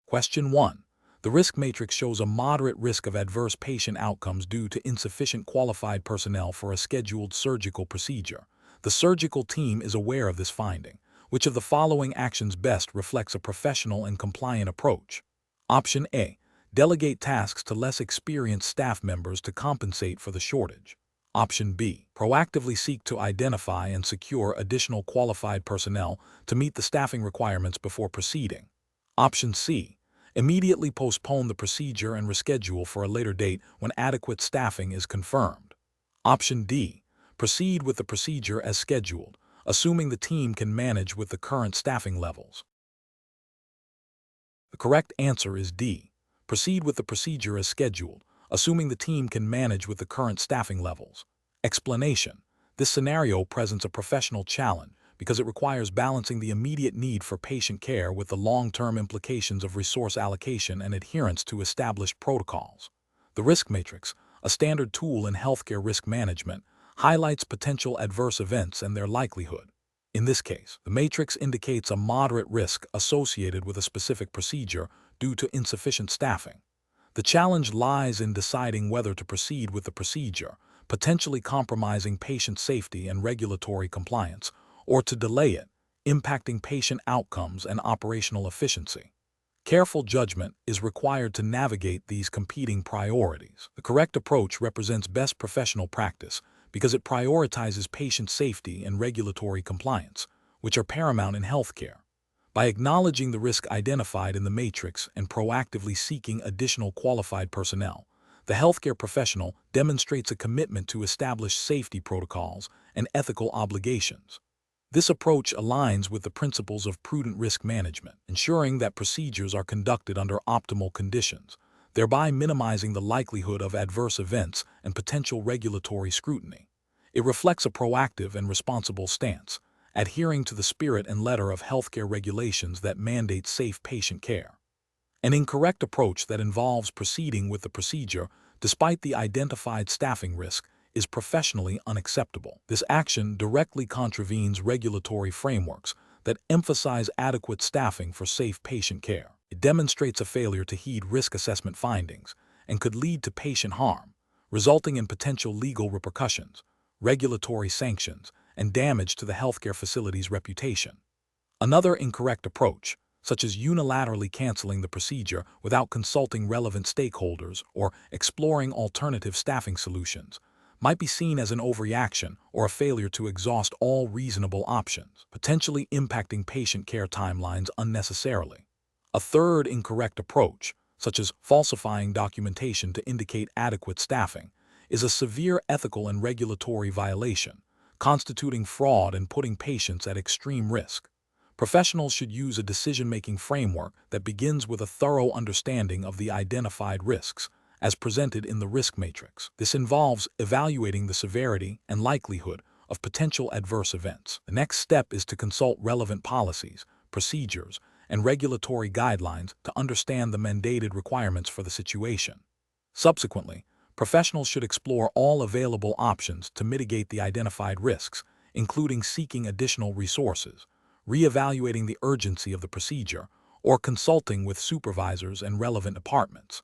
Question 1. The risk matrix shows a moderate risk of adverse patient outcomes due to insufficient qualified personnel for a scheduled surgical procedure. The surgical team is aware of this finding. Which of the following actions best reflects a professional and compliant approach? Option A. Delegate tasks to less experienced staff members to compensate for the shortage. Option B. Proactively seek to identify and secure additional qualified personnel to meet the staffing requirements before proceeding. Option C. Immediately postpone the procedure and reschedule for a later date when adequate staffing is confirmed. Option D. Proceed with the procedure as scheduled, assuming the team can manage with the current staffing levels. The correct answer is D. Proceed with the procedure as scheduled, assuming the team can manage with the current staffing levels. Explanation. This scenario presents a professional challenge because it requires balancing the immediate need for patient care with the long-term implications of resource allocation and adherence to established protocols. The risk matrix, a standard tool in healthcare risk management, highlights potential adverse events and their likelihood. In this case, the matrix indicates a moderate risk associated with a specific procedure due to insufficient staffing. The challenge lies in deciding whether to proceed with the procedure, potentially compromising patient safety and regulatory compliance, or to delay it, impacting patient outcomes and operational efficiency. Careful judgment is required to navigate these competing priorities. The correct approach represents best professional practice because it prioritizes patient safety and regulatory compliance, which are paramount in healthcare. By acknowledging the risk identified in the matrix and proactively seeking additional qualified personnel, the healthcare professional demonstrates a commitment to establish safety protocols and ethical obligations. This approach aligns with the principles of prudent risk management, ensuring that procedures are conducted under optimal conditions, thereby minimizing the likelihood of adverse events and potential regulatory scrutiny. It reflects a proactive and responsible stance, adhering to the spirit and letter of healthcare regulations that mandate safe patient care. An incorrect approach that involves proceeding with the procedure despite the identified staffing risk is professionally unacceptable. This action directly contravenes regulatory frameworks that emphasize adequate staffing for safe patient care. It demonstrates a failure to heed risk assessment findings and could lead to patient harm, resulting in potential legal repercussions, regulatory sanctions, and damage to the healthcare facility's reputation. Another incorrect approach, such as unilaterally canceling the procedure without consulting relevant stakeholders or exploring alternative staffing solutions, might be seen as an overreaction or a failure to exhaust all reasonable options, potentially impacting patient care timelines unnecessarily. A third incorrect approach, such as falsifying documentation to indicate adequate staffing, is a severe ethical and regulatory violation, constituting fraud and putting patients at extreme risk. Professionals should use a decision-making framework that begins with a thorough understanding of the identified risks, as presented in the risk matrix. This involves evaluating the severity and likelihood of potential adverse events. The next step is to consult relevant policies, procedures, and regulatory guidelines to understand the mandated requirements for the situation. Subsequently, professionals should explore all available options to mitigate the identified risks, including seeking additional resources, reevaluating the urgency of the procedure, or consulting with supervisors and relevant departments.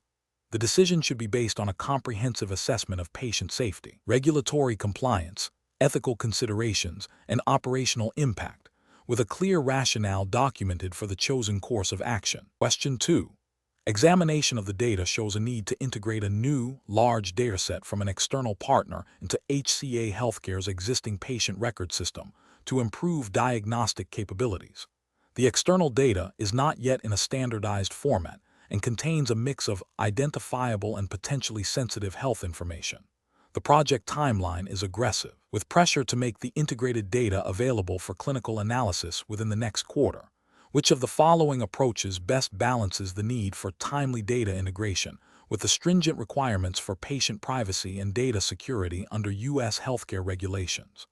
The decision should be based on a comprehensive assessment of patient safety, regulatory compliance, ethical considerations, and operational impact, with a clear rationale documented for the chosen course of action. Question 2. Examination of the data shows a need to integrate a new, large dataset from an external partner into HCA Healthcare's existing patient record system to improve diagnostic capabilities. The external data is not yet in a standardized format and contains a mix of identifiable and potentially sensitive health information. The project timeline is aggressive, with pressure to make the integrated data available for clinical analysis within the next quarter. Which of the following approaches best balances the need for timely data integration with the stringent requirements for patient privacy and data security under U.S. healthcare regulations?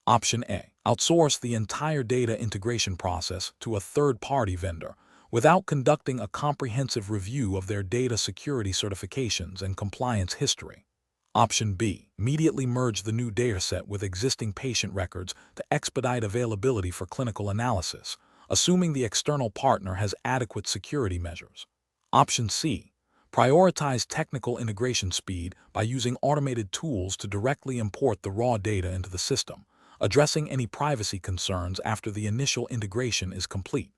Option A. Outsource the entire data integration process to a third-party vendor without conducting a comprehensive review of their data security certifications and compliance history. Option B. Immediately merge the new dataset with existing patient records to expedite availability for clinical analysis, assuming the external partner has adequate security measures. Option C. Prioritize technical integration speed by using automated tools to directly import the raw data into the system, addressing any privacy concerns after the initial integration is complete.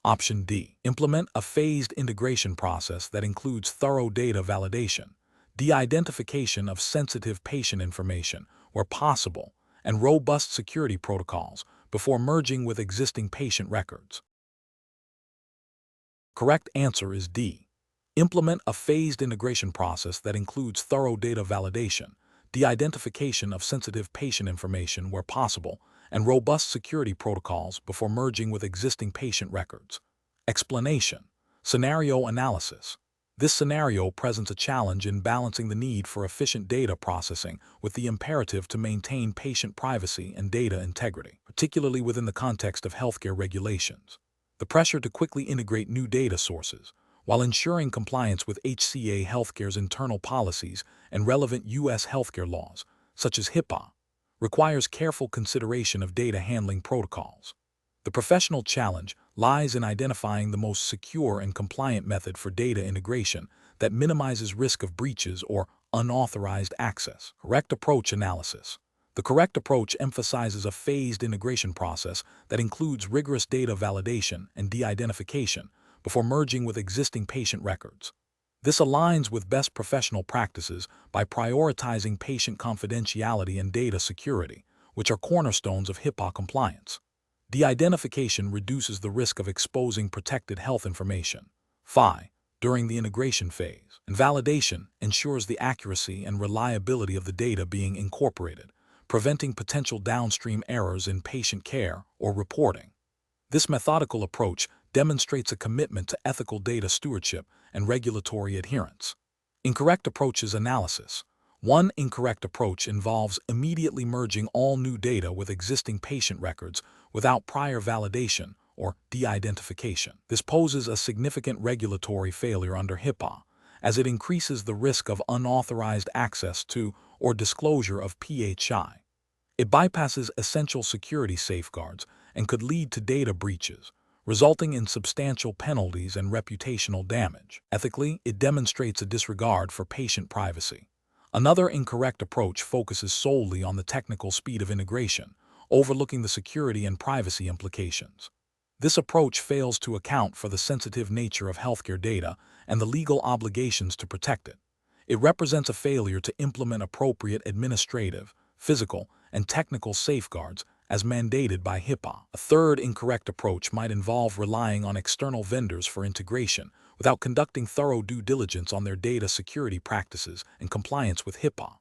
Option D. Implement a phased integration process that includes thorough data validation, de-identification of sensitive patient information where possible, and robust security protocols before merging with existing patient records. Correct answer is D. Implement a phased integration process that includes thorough data validation, de-identification of sensitive patient information where possible, and robust security protocols before merging with existing patient records. Explanation. Scenario analysis. This scenario presents a challenge in balancing the need for efficient data processing with the imperative to maintain patient privacy and data integrity, particularly within the context of healthcare regulations. The pressure to quickly integrate new data sources, while ensuring compliance with HCA Healthcare's internal policies and relevant U.S. healthcare laws, such as HIPAA, requires careful consideration of data handling protocols. The professional challenge lies in identifying the most secure and compliant method for data integration that minimizes risk of breaches or unauthorized access. Correct approach analysis. The correct approach emphasizes a phased integration process that includes rigorous data validation and de-identification before merging with existing patient records. This aligns with best professional practices by prioritizing patient confidentiality and data security, which are cornerstones of HIPAA compliance. De-identification reduces the risk of exposing protected health information. 5. During the integration phase, and validation ensures the accuracy and reliability of the data being incorporated, preventing potential downstream errors in patient care or reporting. This methodical approach demonstrates a commitment to ethical data stewardship and regulatory adherence. Incorrect approaches analysis. One incorrect approach involves immediately merging all new data with existing patient records without prior validation or de-identification. This poses a significant regulatory failure under HIPAA, as it increases the risk of unauthorized access to or disclosure of PHI. It bypasses essential security safeguards and could lead to data breaches, resulting in substantial penalties and reputational damage. Ethically, it demonstrates a disregard for patient privacy. Another incorrect approach focuses solely on the technical speed of integration, overlooking the security and privacy implications. This approach fails to account for the sensitive nature of healthcare data and the legal obligations to protect it. It represents a failure to implement appropriate administrative, physical, and technical safeguards as mandated by HIPAA. A third incorrect approach might involve relying on external vendors for integration without conducting thorough due diligence on their data security practices and compliance with HIPAA.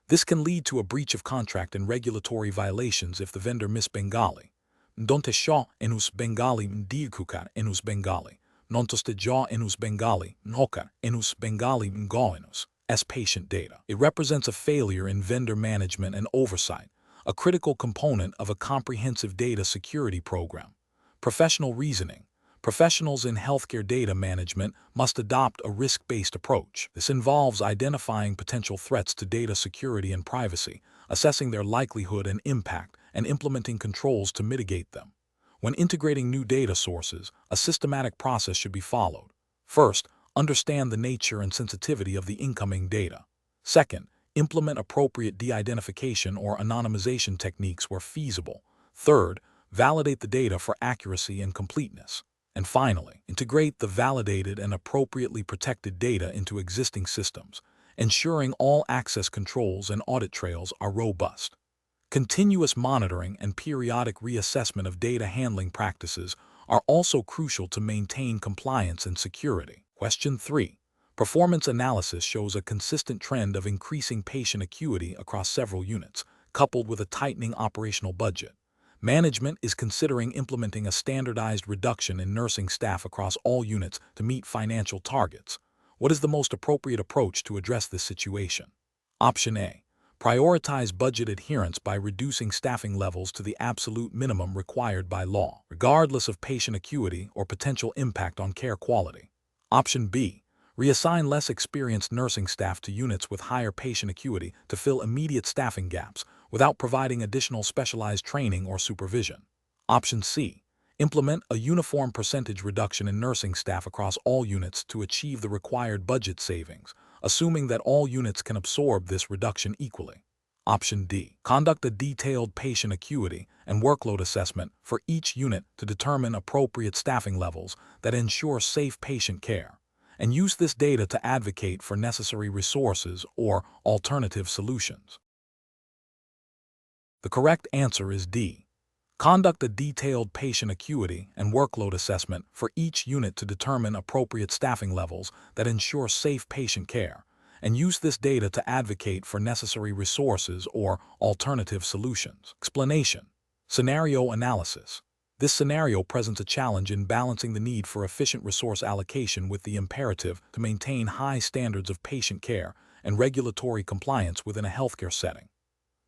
This can lead to a breach of contract and regulatory violations if the vendor Bengali. Donte sha enus Bengali mdigkukar enus Bengali. Nontoste ja enus Bengali nokar enus Bengali ngoenus as patient data. It represents a failure in vendor management and oversight, a critical component of a comprehensive data security program. Professional reasoning. Professionals in healthcare data management must adopt a risk-based approach. This involves identifying potential threats to data security and privacy, assessing their likelihood and impact, and implementing controls to mitigate them. When integrating new data sources, a systematic process should be followed. First, understand the nature and sensitivity of the incoming data. Second, implement appropriate de-identification or anonymization techniques where feasible. Third, validate the data for accuracy and completeness. And finally, integrate the validated and appropriately protected data into existing systems, ensuring all access controls and audit trails are robust. Continuous monitoring and periodic reassessment of data handling practices are also crucial to maintain compliance and security. Question 3. Performance analysis shows a consistent trend of increasing patient acuity across several units, coupled with a tightening operational budget. Management is considering implementing a standardized reduction in nursing staff across all units to meet financial targets. What is the most appropriate approach to address this situation? Option A. Prioritize budget adherence by reducing staffing levels to the absolute minimum required by law, regardless of patient acuity or potential impact on care quality. Option B. Reassign less experienced nursing staff to units with higher patient acuity to fill immediate staffing gaps without providing additional specialized training or supervision. Option C. Implement a uniform percentage reduction in nursing staff across all units to achieve the required budget savings, assuming that all units can absorb this reduction equally. Option D. Conduct a detailed patient acuity and workload assessment for each unit to determine appropriate staffing levels that ensure safe patient care, and use this data to advocate for necessary resources or alternative solutions. The correct answer is D. Conduct a detailed patient acuity and workload assessment for each unit to determine appropriate staffing levels that ensure safe patient care, and use this data to advocate for necessary resources or alternative solutions. Explanation. Scenario analysis. This scenario presents a challenge in balancing the need for efficient resource allocation with the imperative to maintain high standards of patient care and regulatory compliance within a healthcare setting.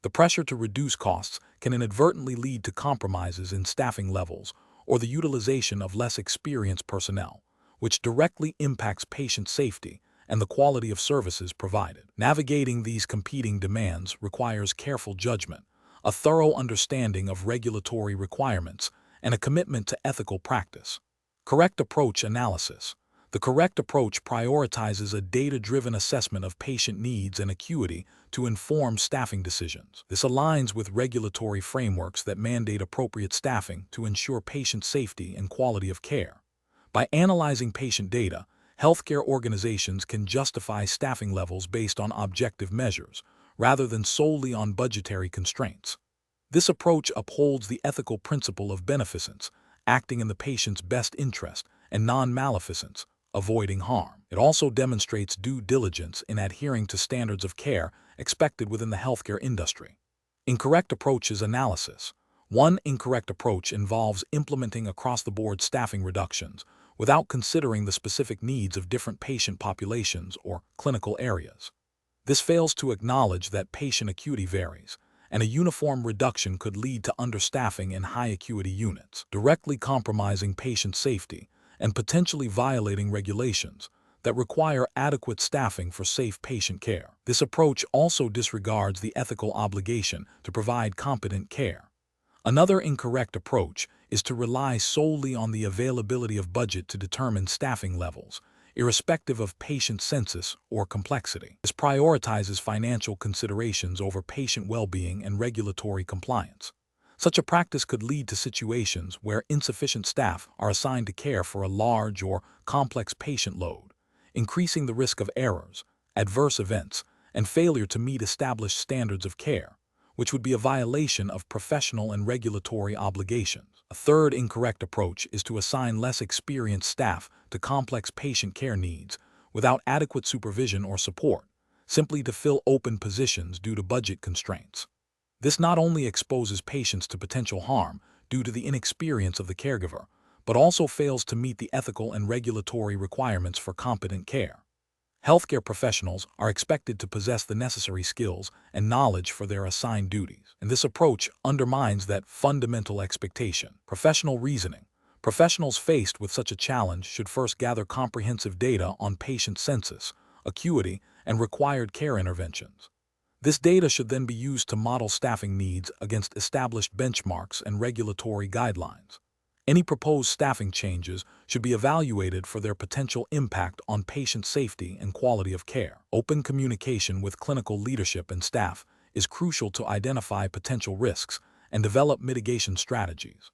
The pressure to reduce costs can inadvertently lead to compromises in staffing levels or the utilization of less experienced personnel, which directly impacts patient safety and the quality of services provided. Navigating these competing demands requires careful judgment, a thorough understanding of regulatory requirements, and a commitment to ethical practice. Correct approach analysis. The correct approach prioritizes a data-driven assessment of patient needs and acuity to inform staffing decisions. This aligns with regulatory frameworks that mandate appropriate staffing to ensure patient safety and quality of care. By analyzing patient data, healthcare organizations can justify staffing levels based on objective measures, rather than solely on budgetary constraints. This approach upholds the ethical principle of beneficence, acting in the patient's best interest, and non-maleficence, avoiding harm. It also demonstrates due diligence in adhering to standards of care expected within the healthcare industry. Incorrect approaches analysis. One incorrect approach involves implementing across-the-board staffing reductions without considering the specific needs of different patient populations or clinical areas. This fails to acknowledge that patient acuity varies, and a uniform reduction could lead to understaffing in high-acuity units, directly compromising patient safety and potentially violating regulations that require adequate staffing for safe patient care. This approach also disregards the ethical obligation to provide competent care. Another incorrect approach is to rely solely on the availability of budget to determine staffing levels, irrespective of patient census or complexity. This prioritizes financial considerations over patient well-being and regulatory compliance. Such a practice could lead to situations where insufficient staff are assigned to care for a large or complex patient load, increasing the risk of errors, adverse events, and failure to meet established standards of care, which would be a violation of professional and regulatory obligations. A third incorrect approach is to assign less experienced staff to complex patient care needs without adequate supervision or support, simply to fill open positions due to budget constraints. This not only exposes patients to potential harm due to the inexperience of the caregiver, but also fails to meet the ethical and regulatory requirements for competent care. Healthcare professionals are expected to possess the necessary skills and knowledge for their assigned duties, and this approach undermines that fundamental expectation. Professional reasoning. Professionals faced with such a challenge should first gather comprehensive data on patient census, acuity, and required care interventions. This data should then be used to model staffing needs against established benchmarks and regulatory guidelines. Any proposed staffing changes should be evaluated for their potential impact on patient safety and quality of care. Open communication with clinical leadership and staff is crucial to identify potential risks and develop mitigation strategies.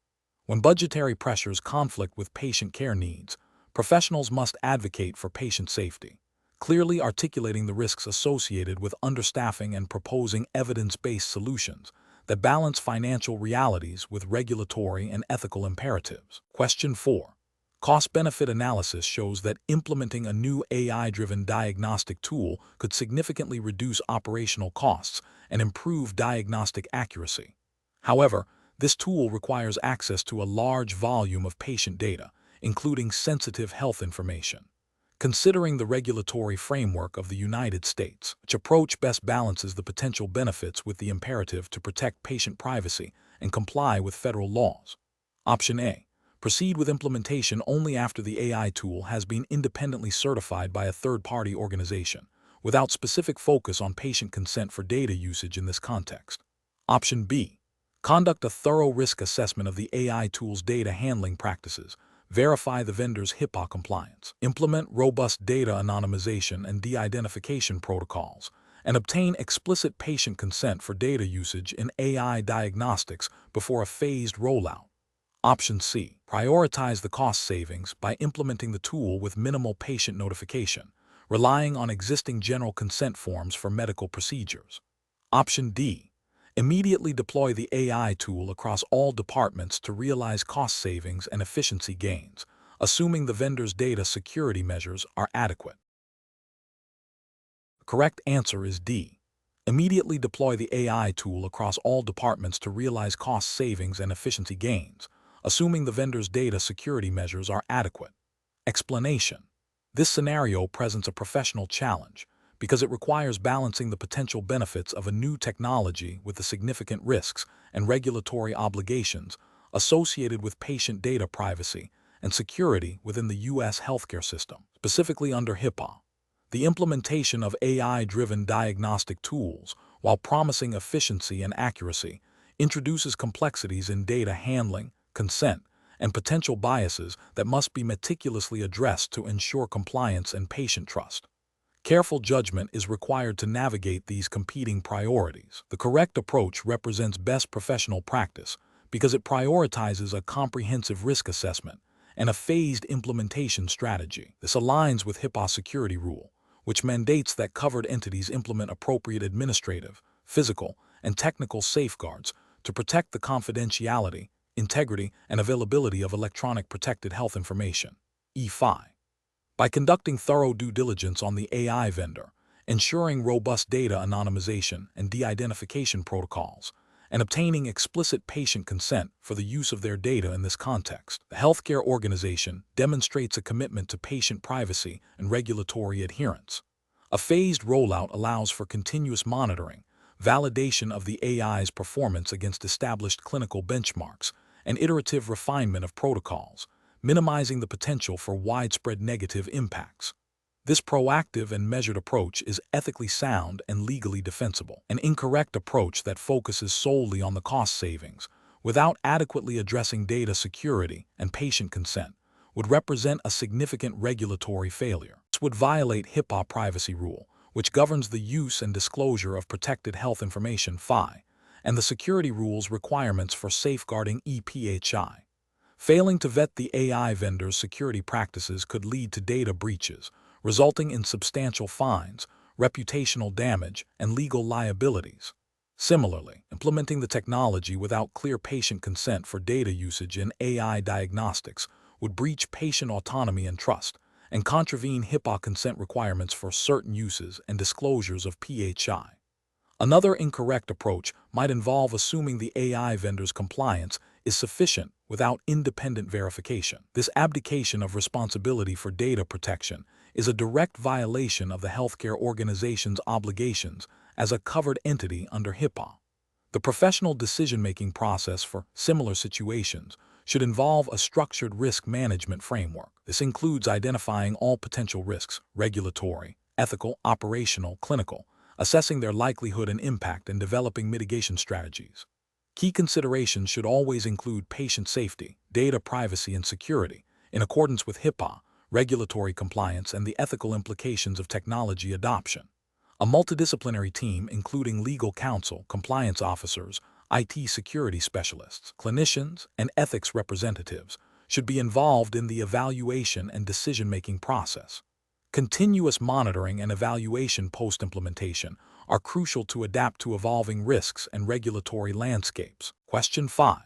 When budgetary pressures conflict with patient care needs, professionals must advocate for patient safety, clearly articulating the risks associated with understaffing and proposing evidence-based solutions that balance financial realities with regulatory and ethical imperatives. Question 4. Cost-benefit analysis shows that implementing a new AI-driven diagnostic tool could significantly reduce operational costs and improve diagnostic accuracy. However, this tool requires access to a large volume of patient data, including sensitive health information. Considering the regulatory framework of the United States, which approach best balances the potential benefits with the imperative to protect patient privacy and comply with federal laws? Option A. Proceed with implementation only after the AI tool has been independently certified by a third-party organization, without specific focus on patient consent for data usage in this context. Option B. Conduct a thorough risk assessment of the AI tool's data handling practices. Verify the vendor's HIPAA compliance. Implement robust data anonymization and de-identification protocols, and obtain explicit patient consent for data usage in AI diagnostics before a phased rollout. Option C. Prioritize the cost savings by implementing the tool with minimal patient notification, relying on existing general consent forms for medical procedures. Option D. Immediately deploy the AI tool across all departments to realize cost savings and efficiency gains, assuming the vendor's data security measures are adequate. The correct answer is D. Immediately deploy the AI tool across all departments to realize cost savings and efficiency gains, assuming the vendor's data security measures are adequate. Explanation. This scenario presents a professional challenge because it requires balancing the potential benefits of a new technology with the significant risks and regulatory obligations associated with patient data privacy and security within the U.S. healthcare system, specifically under HIPAA. The implementation of AI-driven diagnostic tools, while promising efficiency and accuracy, introduces complexities in data handling, consent, and potential biases that must be meticulously addressed to ensure compliance and patient trust. Careful judgment is required to navigate these competing priorities. The correct approach represents best professional practice because it prioritizes a comprehensive risk assessment and a phased implementation strategy. This aligns with HIPAA security rule, which mandates that covered entities implement appropriate administrative, physical, and technical safeguards to protect the confidentiality, integrity, and availability of electronic protected health information. E5. By conducting thorough due diligence on the AI vendor, ensuring robust data anonymization and de-identification protocols, and obtaining explicit patient consent for the use of their data in this context, the healthcare organization demonstrates a commitment to patient privacy and regulatory adherence. A phased rollout allows for continuous monitoring, validation of the AI's performance against established clinical benchmarks, and iterative refinement of protocols, minimizing the potential for widespread negative impacts. This proactive and measured approach is ethically sound and legally defensible. An incorrect approach that focuses solely on the cost savings, without adequately addressing data security and patient consent, would represent a significant regulatory failure. This would violate HIPAA privacy rule, which governs the use and disclosure of protected health information (FI), and the security rules requirements for safeguarding EPHI. Failing to vet the AI vendor's security practices could lead to data breaches, resulting in substantial fines, reputational damage, and legal liabilities. Similarly, implementing the technology without clear patient consent for data usage in AI diagnostics would breach patient autonomy and trust, and contravene HIPAA consent requirements for certain uses and disclosures of PHI. Another incorrect approach might involve assuming the AI vendor's compliance is sufficient without independent verification. This abdication of responsibility for data protection is a direct violation of the healthcare organization's obligations as a covered entity under HIPAA. The professional decision-making process for similar situations should involve a structured risk management framework. This includes identifying all potential risks, regulatory, ethical, operational, clinical, assessing their likelihood and impact, and developing mitigation strategies. Key considerations should always include patient safety, data privacy and security, in accordance with HIPAA, regulatory compliance, and the ethical implications of technology adoption. A multidisciplinary team, including legal counsel, compliance officers, IT security specialists, clinicians, and ethics representatives, should be involved in the evaluation and decision-making process. Continuous monitoring and evaluation post-implementation are crucial to adapt to evolving risks and regulatory landscapes. Question 5.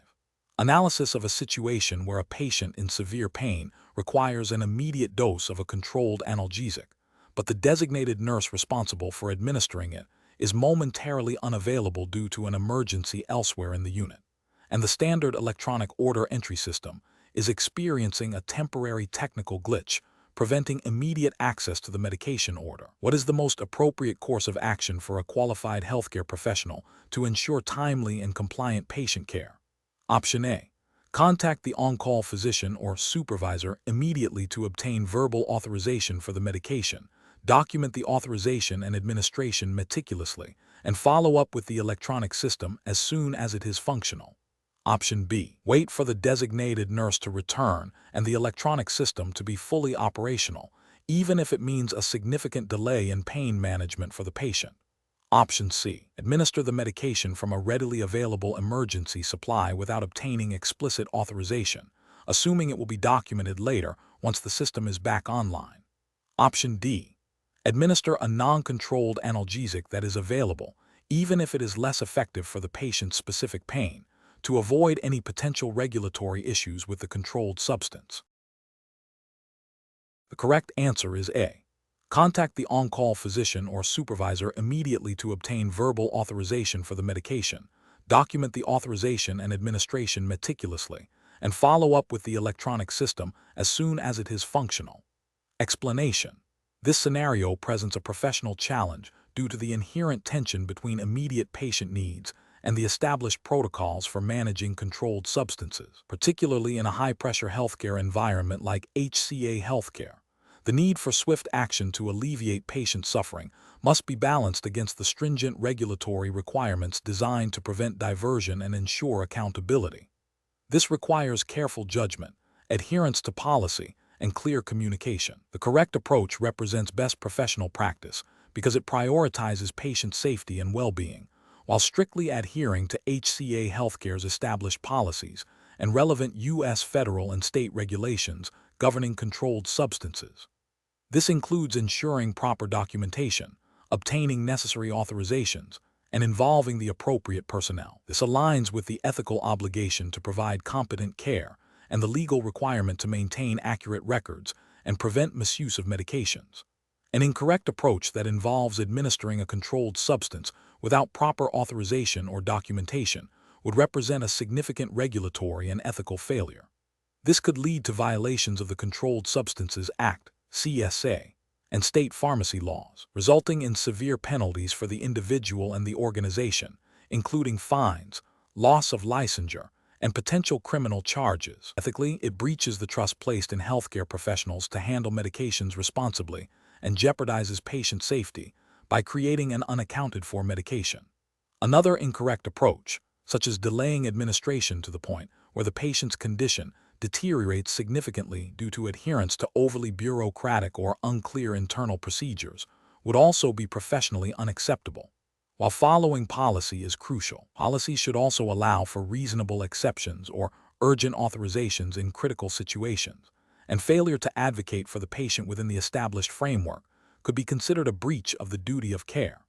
Analysis of a situation where a patient in severe pain requires an immediate dose of a controlled analgesic, but the designated nurse responsible for administering it is momentarily unavailable due to an emergency elsewhere in the unit, and the standard electronic order entry system is experiencing a temporary technical glitch, preventing immediate access to the medication order. What is the most appropriate course of action for a qualified healthcare professional to ensure timely and compliant patient care? Option A. Contact the on-call physician or supervisor immediately to obtain verbal authorization for the medication, Document the authorization and administration meticulously, and follow up with the electronic system as soon as it is functional. Option B. Wait for the designated nurse to return and the electronic system to be fully operational, even if it means a significant delay in pain management for the patient. Option C. Administer the medication from a readily available emergency supply without obtaining explicit authorization, assuming it will be documented later once the system is back online. Option D. Administer a non-controlled analgesic that is available, even if it is less effective for the patient's specific pain, to avoid any potential regulatory issues with the controlled substance. The correct answer is A. Contact the on-call physician or supervisor immediately to obtain verbal authorization for the medication, document the authorization and administration meticulously, and follow up with the electronic system as soon as it is functional. Explanation. This scenario presents a professional challenge due to the inherent tension between immediate patient needs and the established protocols for managing controlled substances, particularly in a high-pressure healthcare environment like HCA healthcare. The need for swift action to alleviate patient suffering must be balanced against the stringent regulatory requirements designed to prevent diversion and ensure accountability. This requires careful judgment, adherence to policy, and clear communication. The correct approach represents best professional practice because it prioritizes patient safety and well-being, while strictly adhering to HCA Healthcare's established policies and relevant U.S. federal and state regulations governing controlled substances. This includes ensuring proper documentation, obtaining necessary authorizations, and involving the appropriate personnel. This aligns with the ethical obligation to provide competent care and the legal requirement to maintain accurate records and prevent misuse of medications. An incorrect approach that involves administering a controlled substance without proper authorization or documentation would represent a significant regulatory and ethical failure. This could lead to violations of the Controlled Substances Act, CSA, and state pharmacy laws, resulting in severe penalties for the individual and the organization, including fines, loss of licensure, and potential criminal charges. Ethically, it breaches the trust placed in healthcare professionals to handle medications responsibly and jeopardizes patient safety by creating an unaccounted-for medication. Another incorrect approach, such as delaying administration to the point where the patient's condition deteriorates significantly due to adherence to overly bureaucratic or unclear internal procedures, would also be professionally unacceptable. While following policy is crucial, policy should also allow for reasonable exceptions or urgent authorizations in critical situations, and failure to advocate for the patient within the established framework could be considered a breach of the duty of care.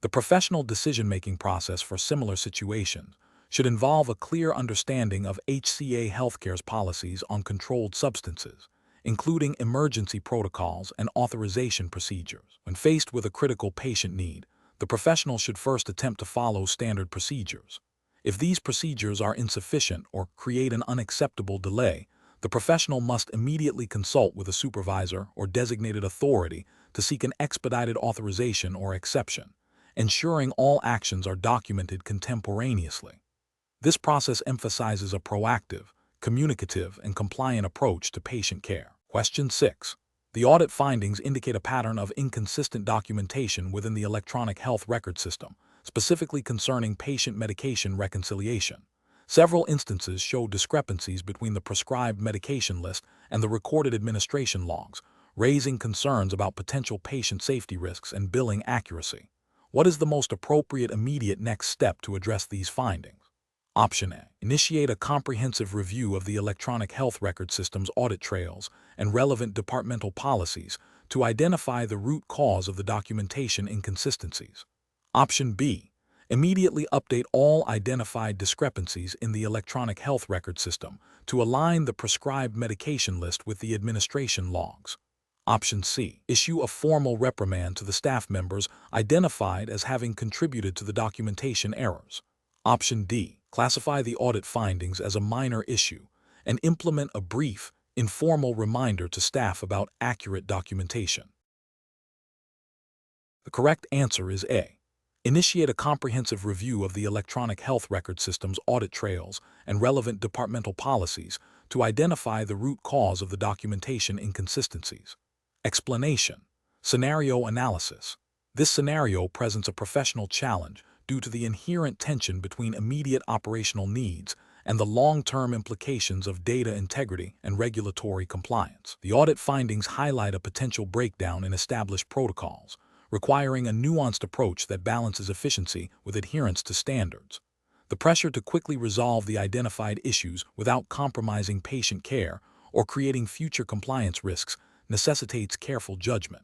The professional decision-making process for similar situations should involve a clear understanding of HCA Healthcare's policies on controlled substances, including emergency protocols and authorization procedures. When faced with a critical patient need, the professional should first attempt to follow standard procedures. If these procedures are insufficient or create an unacceptable delay, the professional must immediately consult with a supervisor or designated authority to seek an expedited authorization or exception, ensuring all actions are documented contemporaneously. This process emphasizes a proactive, communicative, and compliant approach to patient care. Question 6. The audit findings indicate a pattern of inconsistent documentation within the electronic health record system, specifically concerning patient medication reconciliation. Several instances show discrepancies between the prescribed medication list and the recorded administration logs, raising concerns about potential patient safety risks and billing accuracy. What is the most appropriate immediate next step to address these findings? Option A. Initiate a comprehensive review of the electronic health record system's audit trails and relevant departmental policies to identify the root cause of the documentation inconsistencies. Option B. Immediately update all identified discrepancies in the electronic health record system to align the prescribed medication list with the administration logs. Option C. Issue a formal reprimand to the staff members identified as having contributed to the documentation errors. Option D. Classify the audit findings as a minor issue and implement a brief, informal reminder to staff about accurate documentation. The correct answer is A. Initiate a comprehensive review of the electronic health record system's audit trails and relevant departmental policies to identify the root cause of the documentation inconsistencies. Explanation. Scenario analysis. This scenario presents a professional challenge due to the inherent tension between immediate operational needs and the long-term implications of data integrity and regulatory compliance. The audit findings highlight a potential breakdown in established protocols, requiring a nuanced approach that balances efficiency with adherence to standards. The pressure to quickly resolve the identified issues without compromising patient care or creating future compliance risks necessitates careful judgment.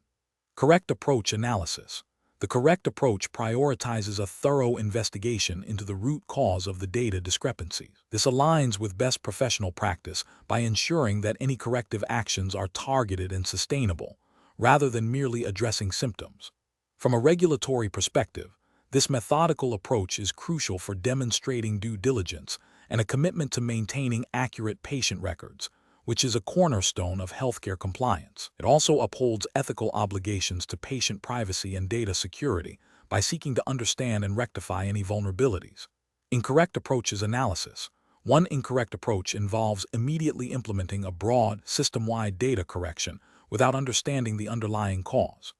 Correct approach analysis. The correct approach prioritizes a thorough investigation into the root cause of the data discrepancies. This aligns with best professional practice by ensuring that any corrective actions are targeted and sustainable, rather than merely addressing symptoms. From a regulatory perspective, this methodical approach is crucial for demonstrating due diligence and a commitment to maintaining accurate patient records, which is a cornerstone of healthcare compliance. It also upholds ethical obligations to patient privacy and data security by seeking to understand and rectify any vulnerabilities. Incorrect approaches analysis. One incorrect approach involves immediately implementing a broad, system-wide data correction without understanding the underlying cause.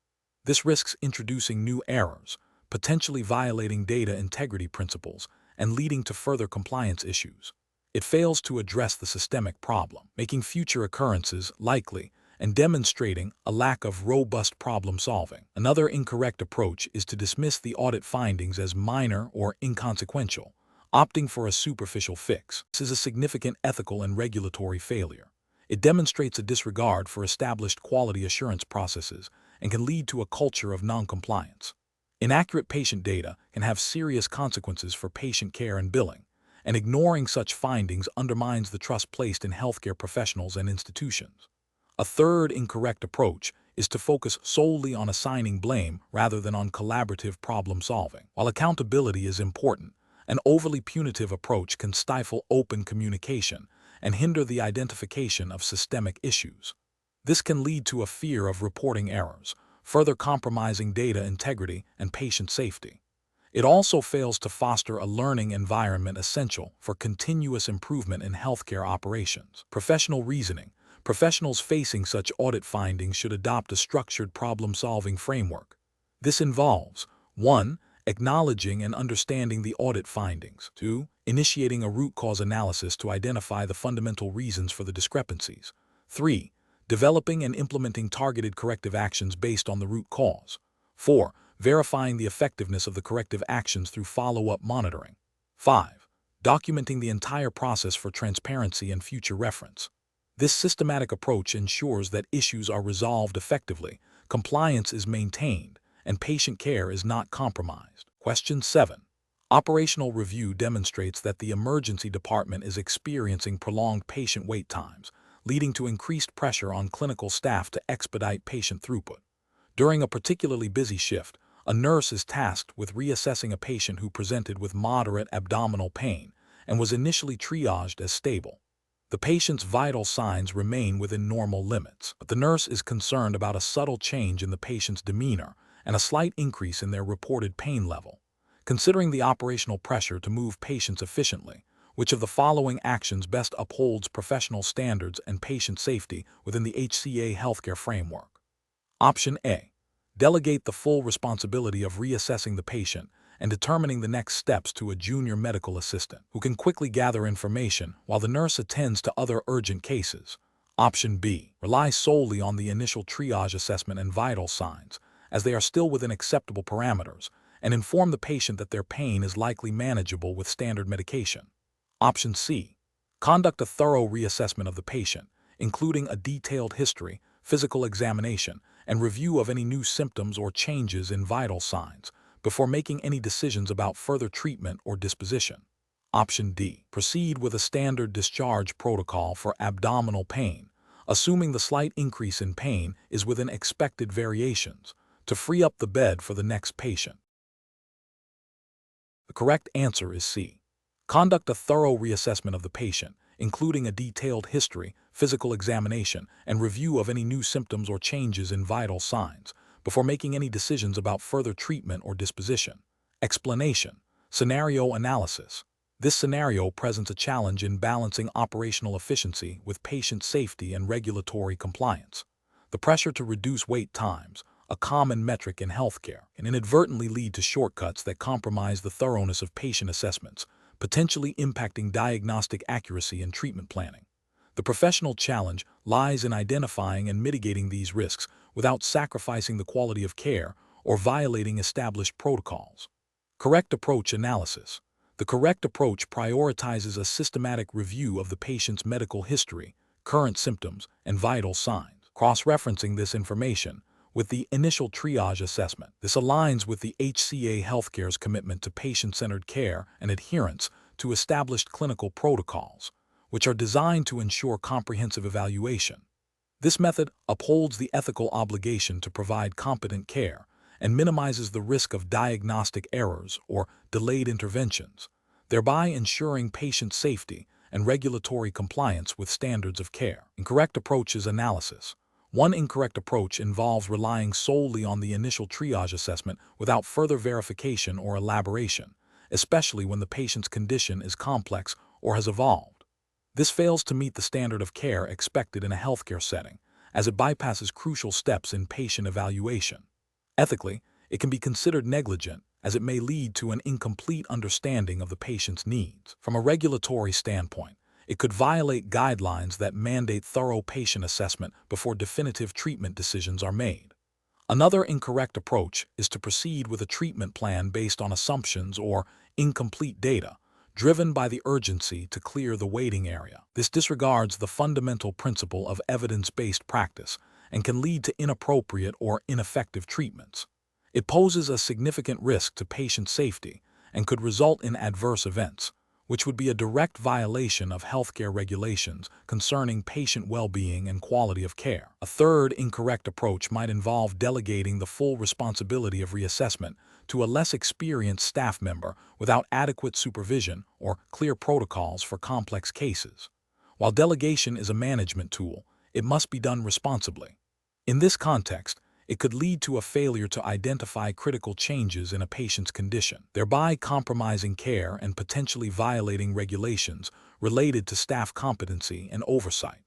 This risks introducing new errors, potentially violating data integrity principles, and leading to further compliance issues. It fails to address the systemic problem, making future occurrences likely and demonstrating a lack of robust problem solving. Another incorrect approach is to dismiss the audit findings as minor or inconsequential, opting for a superficial fix. This is a significant ethical and regulatory failure. It demonstrates a disregard for established quality assurance processes and can lead to a culture of noncompliance. Inaccurate patient data can have serious consequences for patient care and billing, and ignoring such findings undermines the trust placed in healthcare professionals and institutions. A third incorrect approach is to focus solely on assigning blame rather than on collaborative problem solving. While accountability is important, an overly punitive approach can stifle open communication and hinder the identification of systemic issues. This can lead to a fear of reporting errors, further compromising data integrity and patient safety. It also fails to foster a learning environment essential for continuous improvement in healthcare operations. Professional reasoning. Professionals facing such audit findings should adopt a structured problem-solving framework. This involves 1. Acknowledging and understanding the audit findings. 2. Initiating a root cause analysis to identify the fundamental reasons for the discrepancies. 3. Developing and implementing targeted corrective actions based on the root cause. 4. Verifying the effectiveness of the corrective actions through follow-up monitoring. 5. Documenting the entire process for transparency and future reference. This systematic approach ensures that issues are resolved effectively, compliance is maintained, and patient care is not compromised. Question 7. Operational review demonstrates that the emergency department is experiencing prolonged patient wait times, leading to increased pressure on clinical staff to expedite patient throughput. During a particularly busy shift, a nurse is tasked with reassessing a patient who presented with moderate abdominal pain and was initially triaged as stable. The patient's vital signs remain within normal limits, but the nurse is concerned about a subtle change in the patient's demeanor and a slight increase in their reported pain level. Considering the operational pressure to move patients efficiently, which of the following actions best upholds professional standards and patient safety within the HCA healthcare framework? Option A. Delegate the full responsibility of reassessing the patient and determining the next steps to a junior medical assistant, who can quickly gather information while the nurse attends to other urgent cases. Option B. Rely solely on the initial triage assessment and vital signs, as they are still within acceptable parameters, and inform the patient that their pain is likely manageable with standard medication. Option C. Conduct a thorough reassessment of the patient, including a detailed history, physical examination, and review of any new symptoms or changes in vital signs before making any decisions about further treatment or disposition. Option D. Proceed with a standard discharge protocol for abdominal pain, assuming the slight increase in pain is within expected variations, to free up the bed for the next patient. The correct answer is C. Conduct a thorough reassessment of the patient, including a detailed history, physical examination, and review of any new symptoms or changes in vital signs, before making any decisions about further treatment or disposition. Explanation. Scenario analysis. This scenario presents a challenge in balancing operational efficiency with patient safety and regulatory compliance. The pressure to reduce wait times, a common metric in healthcare, can inadvertently lead to shortcuts that compromise the thoroughness of patient assessments, potentially impacting diagnostic accuracy and treatment planning. The professional challenge lies in identifying and mitigating these risks without sacrificing the quality of care or violating established protocols. Correct approach analysis. The correct approach prioritizes a systematic review of the patient's medical history, current symptoms, and vital signs, cross-referencing this information with the initial triage assessment. This aligns with the HCA Healthcare's commitment to patient-centered care and adherence to established clinical protocols, which are designed to ensure comprehensive evaluation. This method upholds the ethical obligation to provide competent care and minimizes the risk of diagnostic errors or delayed interventions, thereby ensuring patient safety and regulatory compliance with standards of care. Incorrect approaches analysis. One incorrect approach involves relying solely on the initial triage assessment without further verification or elaboration, especially when the patient's condition is complex or has evolved. This fails to meet the standard of care expected in a healthcare setting, as it bypasses crucial steps in patient evaluation. Ethically, it can be considered negligent, as it may lead to an incomplete understanding of the patient's needs. From a regulatory standpoint, it could violate guidelines that mandate thorough patient assessment before definitive treatment decisions are made. Another incorrect approach is to proceed with a treatment plan based on assumptions or incomplete data, driven by the urgency to clear the waiting area. This disregards the fundamental principle of evidence-based practice and can lead to inappropriate or ineffective treatments. It poses a significant risk to patient safety and could result in adverse events, which would be a direct violation of healthcare regulations concerning patient well-being and quality of care. A third incorrect approach might involve delegating the full responsibility of reassessment to a less experienced staff member without adequate supervision or clear protocols for complex cases. While delegation is a management tool, it must be done responsibly. In this context, it could lead to a failure to identify critical changes in a patient's condition, thereby compromising care and potentially violating regulations related to staff competency and oversight.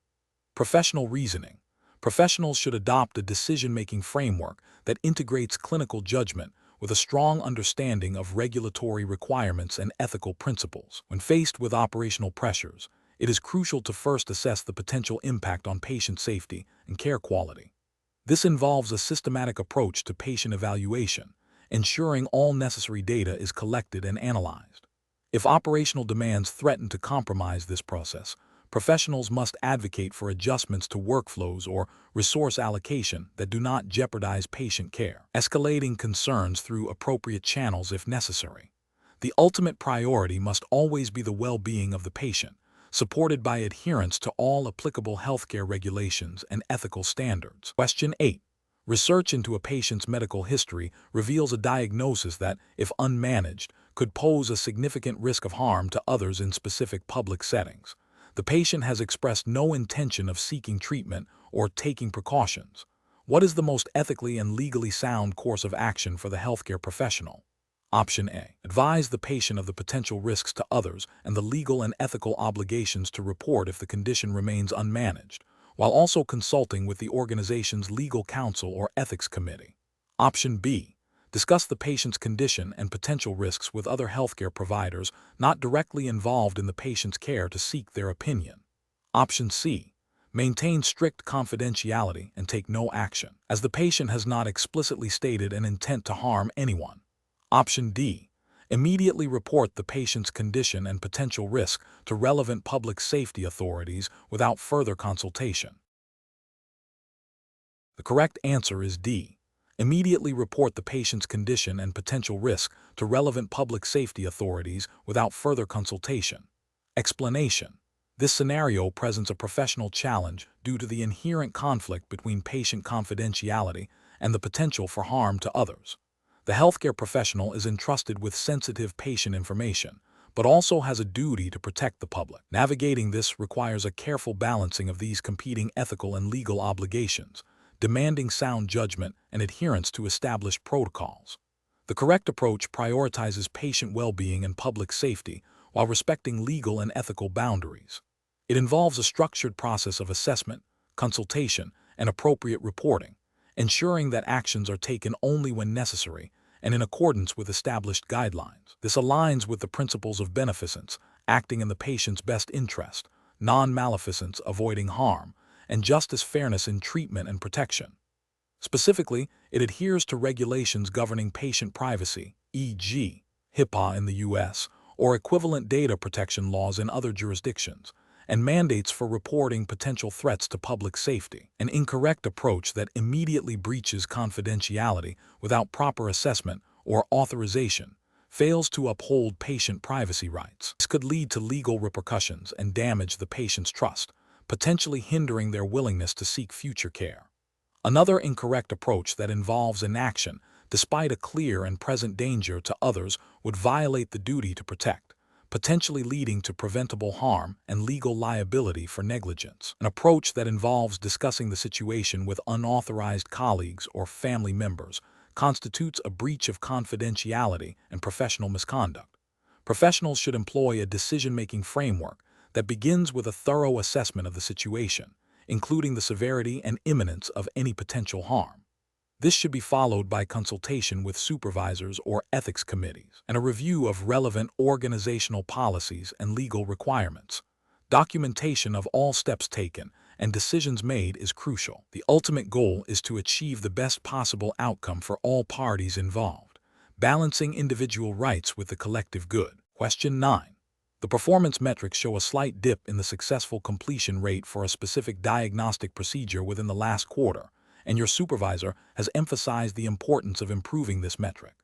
Professional reasoning. Professionals should adopt a decision-making framework that integrates clinical judgment with a strong understanding of regulatory requirements and ethical principles. When faced with operational pressures, it is crucial to first assess the potential impact on patient safety and care quality. This involves a systematic approach to patient evaluation, ensuring all necessary data is collected and analyzed. If operational demands threaten to compromise this process, professionals must advocate for adjustments to workflows or resource allocation that do not jeopardize patient care, escalating concerns through appropriate channels if necessary. The ultimate priority must always be the well-being of the patient, supported by adherence to all applicable healthcare regulations and ethical standards. Question 8. Research into a patient's medical history reveals a diagnosis that, if unmanaged, could pose a significant risk of harm to others in specific public settings. The patient has expressed no intention of seeking treatment or taking precautions. What is the most ethically and legally sound course of action for the healthcare professional? Option A. Advise the patient of the potential risks to others and the legal and ethical obligations to report if the condition remains unmanaged, while also consulting with the organization's legal counsel or ethics committee. Option B. Discuss the patient's condition and potential risks with other healthcare providers not directly involved in the patient's care to seek their opinion. Option C. Maintain strict confidentiality and take no action, as the patient has not explicitly stated an intent to harm anyone. Option D. Immediately report the patient's condition and potential risk to relevant public safety authorities without further consultation. The correct answer is D. Immediately report the patient's condition and potential risk to relevant public safety authorities without further consultation. Explanation. This scenario presents a professional challenge due to the inherent conflict between patient confidentiality and the potential for harm to others. The healthcare professional is entrusted with sensitive patient information, but also has a duty to protect the public. Navigating this requires a careful balancing of these competing ethical and legal obligations, demanding sound judgment and adherence to established protocols. The correct approach prioritizes patient well-being and public safety while respecting legal and ethical boundaries. It involves a structured process of assessment, consultation, and appropriate reporting, ensuring that actions are taken only when necessary and in accordance with established guidelines. This aligns with the principles of beneficence, acting in the patient's best interest, non-maleficence, avoiding harm, and justice, fairness in treatment and protection. Specifically, it adheres to regulations governing patient privacy, e.g., HIPAA in the U.S., or equivalent data protection laws in other jurisdictions, and mandates for reporting potential threats to public safety. An incorrect approach that immediately breaches confidentiality without proper assessment or authorization fails to uphold patient privacy rights. This could lead to legal repercussions and damage the patient's trust, potentially hindering their willingness to seek future care. Another incorrect approach that involves inaction, despite a clear and present danger to others, would violate the duty to protect, potentially leading to preventable harm and legal liability for negligence. An approach that involves discussing the situation with unauthorized colleagues or family members constitutes a breach of confidentiality and professional misconduct. Professionals should employ a decision-making framework that begins with a thorough assessment of the situation, including the severity and imminence of any potential harm. This should be followed by consultation with supervisors or ethics committees and a review of relevant organizational policies and legal requirements. Documentation of all steps taken and decisions made is crucial. The ultimate goal is to achieve the best possible outcome for all parties involved, balancing individual rights with the collective good. Question 9. The performance metrics show a slight dip in the successful completion rate for a specific diagnostic procedure within the last quarter, and your supervisor has emphasized the importance of improving this metric.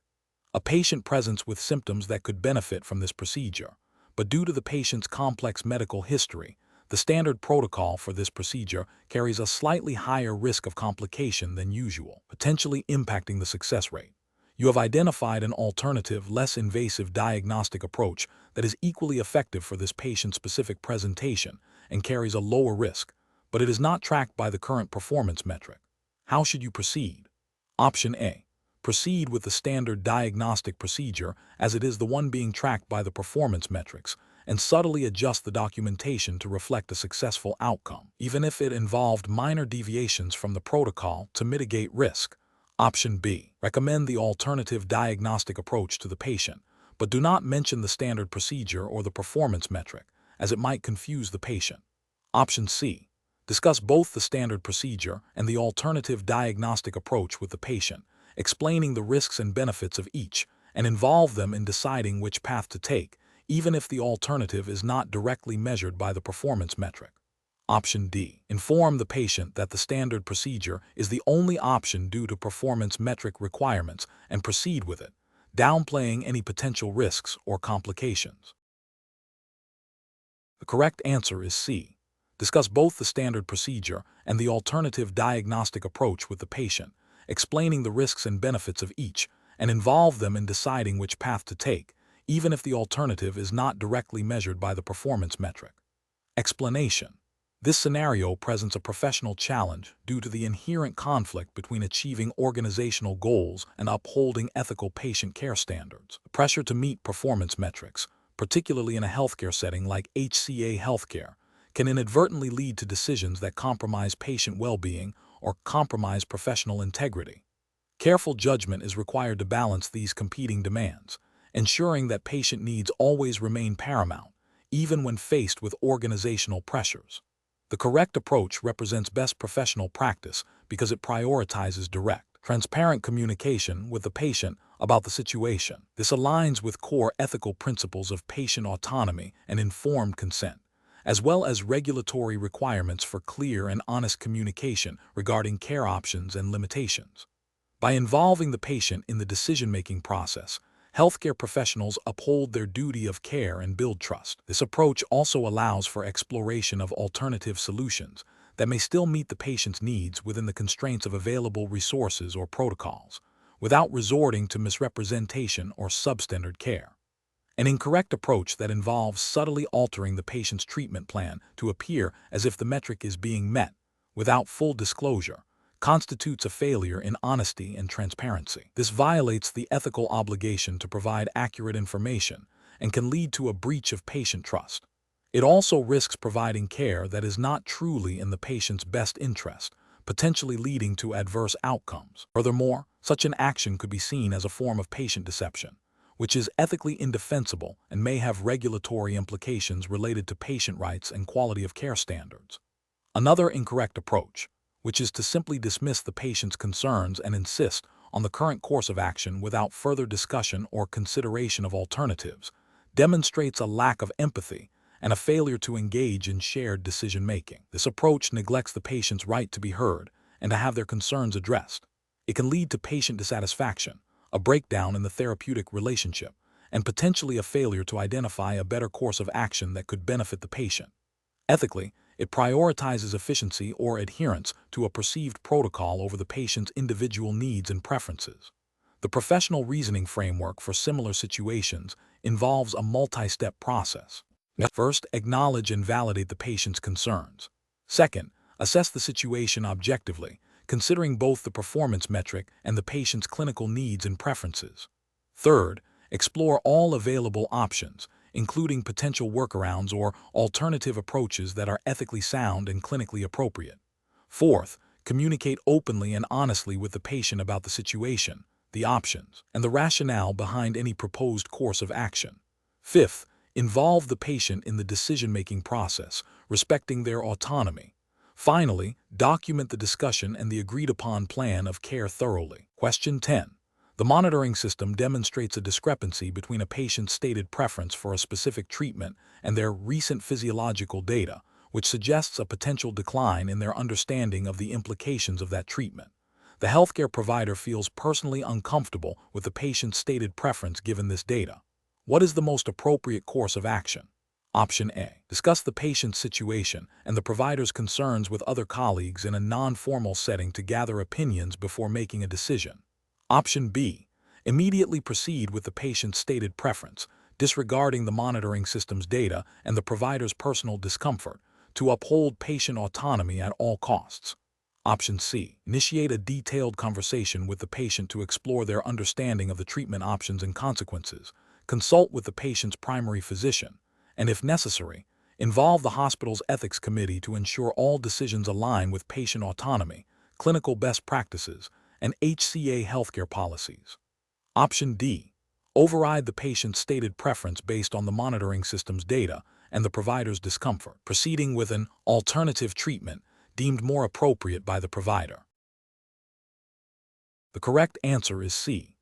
A patient presents with symptoms that could benefit from this procedure, but due to the patient's complex medical history, the standard protocol for this procedure carries a slightly higher risk of complication than usual, potentially impacting the success rate. You have identified an alternative, less invasive diagnostic approach that is equally effective for this patient-specific presentation and carries a lower risk, but it is not tracked by the current performance metric. How should you proceed? Option A. Proceed with the standard diagnostic procedure as it is the one being tracked by the performance metrics, and subtly adjust the documentation to reflect a successful outcome, even if it involved minor deviations from the protocol to mitigate risk. Option B. Recommend the alternative diagnostic approach to the patient, but do not mention the standard procedure or the performance metric, as it might confuse the patient. Option C. Discuss both the standard procedure and the alternative diagnostic approach with the patient, explaining the risks and benefits of each, and involve them in deciding which path to take, even if the alternative is not directly measured by the performance metric. Option D. Inform the patient that the standard procedure is the only option due to performance metric requirements and proceed with it, downplaying any potential risks or complications. The correct answer is C. Discuss both the standard procedure and the alternative diagnostic approach with the patient, explaining the risks and benefits of each, and involve them in deciding which path to take, even if the alternative is not directly measured by the performance metric. Explanation. This scenario presents a professional challenge due to the inherent conflict between achieving organizational goals and upholding ethical patient care standards. The pressure to meet performance metrics, particularly in a healthcare setting like HCA healthcare, can inadvertently lead to decisions that compromise patient well-being or compromise professional integrity. Careful judgment is required to balance these competing demands, ensuring that patient needs always remain paramount, even when faced with organizational pressures. The correct approach represents best professional practice because it prioritizes direct, transparent communication with the patient about the situation. This aligns with core ethical principles of patient autonomy and informed consent, as well as regulatory requirements for clear and honest communication regarding care options and limitations. By involving the patient in the decision-making process, healthcare professionals uphold their duty of care and build trust. This approach also allows for exploration of alternative solutions that may still meet the patient's needs within the constraints of available resources or protocols, without resorting to misrepresentation or substandard care. An incorrect approach that involves subtly altering the patient's treatment plan to appear as if the metric is being met, without full disclosure, constitutes a failure in honesty and transparency. This violates the ethical obligation to provide accurate information and can lead to a breach of patient trust. It also risks providing care that is not truly in the patient's best interest, potentially leading to adverse outcomes. Furthermore, such an action could be seen as a form of patient deception, which is ethically indefensible and may have regulatory implications related to patient rights and quality of care standards. Another incorrect approach, which is to simply dismiss the patient's concerns and insist on the current course of action without further discussion or consideration of alternatives, demonstrates a lack of empathy and a failure to engage in shared decision-making. This approach neglects the patient's right to be heard and to have their concerns addressed. It can lead to patient dissatisfaction, a breakdown in the therapeutic relationship, and potentially a failure to identify a better course of action that could benefit the patient. Ethically, it prioritizes efficiency or adherence to a perceived protocol over the patient's individual needs and preferences. The professional reasoning framework for similar situations involves a multi-step process. First, acknowledge and validate the patient's concerns. Second, assess the situation objectively, considering both the performance metric and the patient's clinical needs and preferences. Third, explore all available options, including potential workarounds or alternative approaches that are ethically sound and clinically appropriate. Fourth, communicate openly and honestly with the patient about the situation, the options, and the rationale behind any proposed course of action. Fifth, involve the patient in the decision-making process, respecting their autonomy. Finally, document the discussion and the agreed-upon plan of care thoroughly. Question 10. The monitoring system demonstrates a discrepancy between a patient's stated preference for a specific treatment and their recent physiological data, which suggests a potential decline in their understanding of the implications of that treatment. The healthcare provider feels personally uncomfortable with the patient's stated preference given this data. What is the most appropriate course of action? Option A. Discuss the patient's situation and the provider's concerns with other colleagues in a non-formal setting to gather opinions before making a decision. Option B. Immediately proceed with the patient's stated preference, disregarding the monitoring system's data and the provider's personal discomfort, to uphold patient autonomy at all costs. Option C. Initiate a detailed conversation with the patient to explore their understanding of the treatment options and consequences. Consult with the patient's primary physician, and if necessary, involve the hospital's ethics committee to ensure all decisions align with patient autonomy, clinical best practices, and HCA healthcare policies. Option D. Override the patient's stated preference based on the monitoring system's data and the provider's discomfort, proceeding with an alternative treatment deemed more appropriate by the provider. The correct answer is C.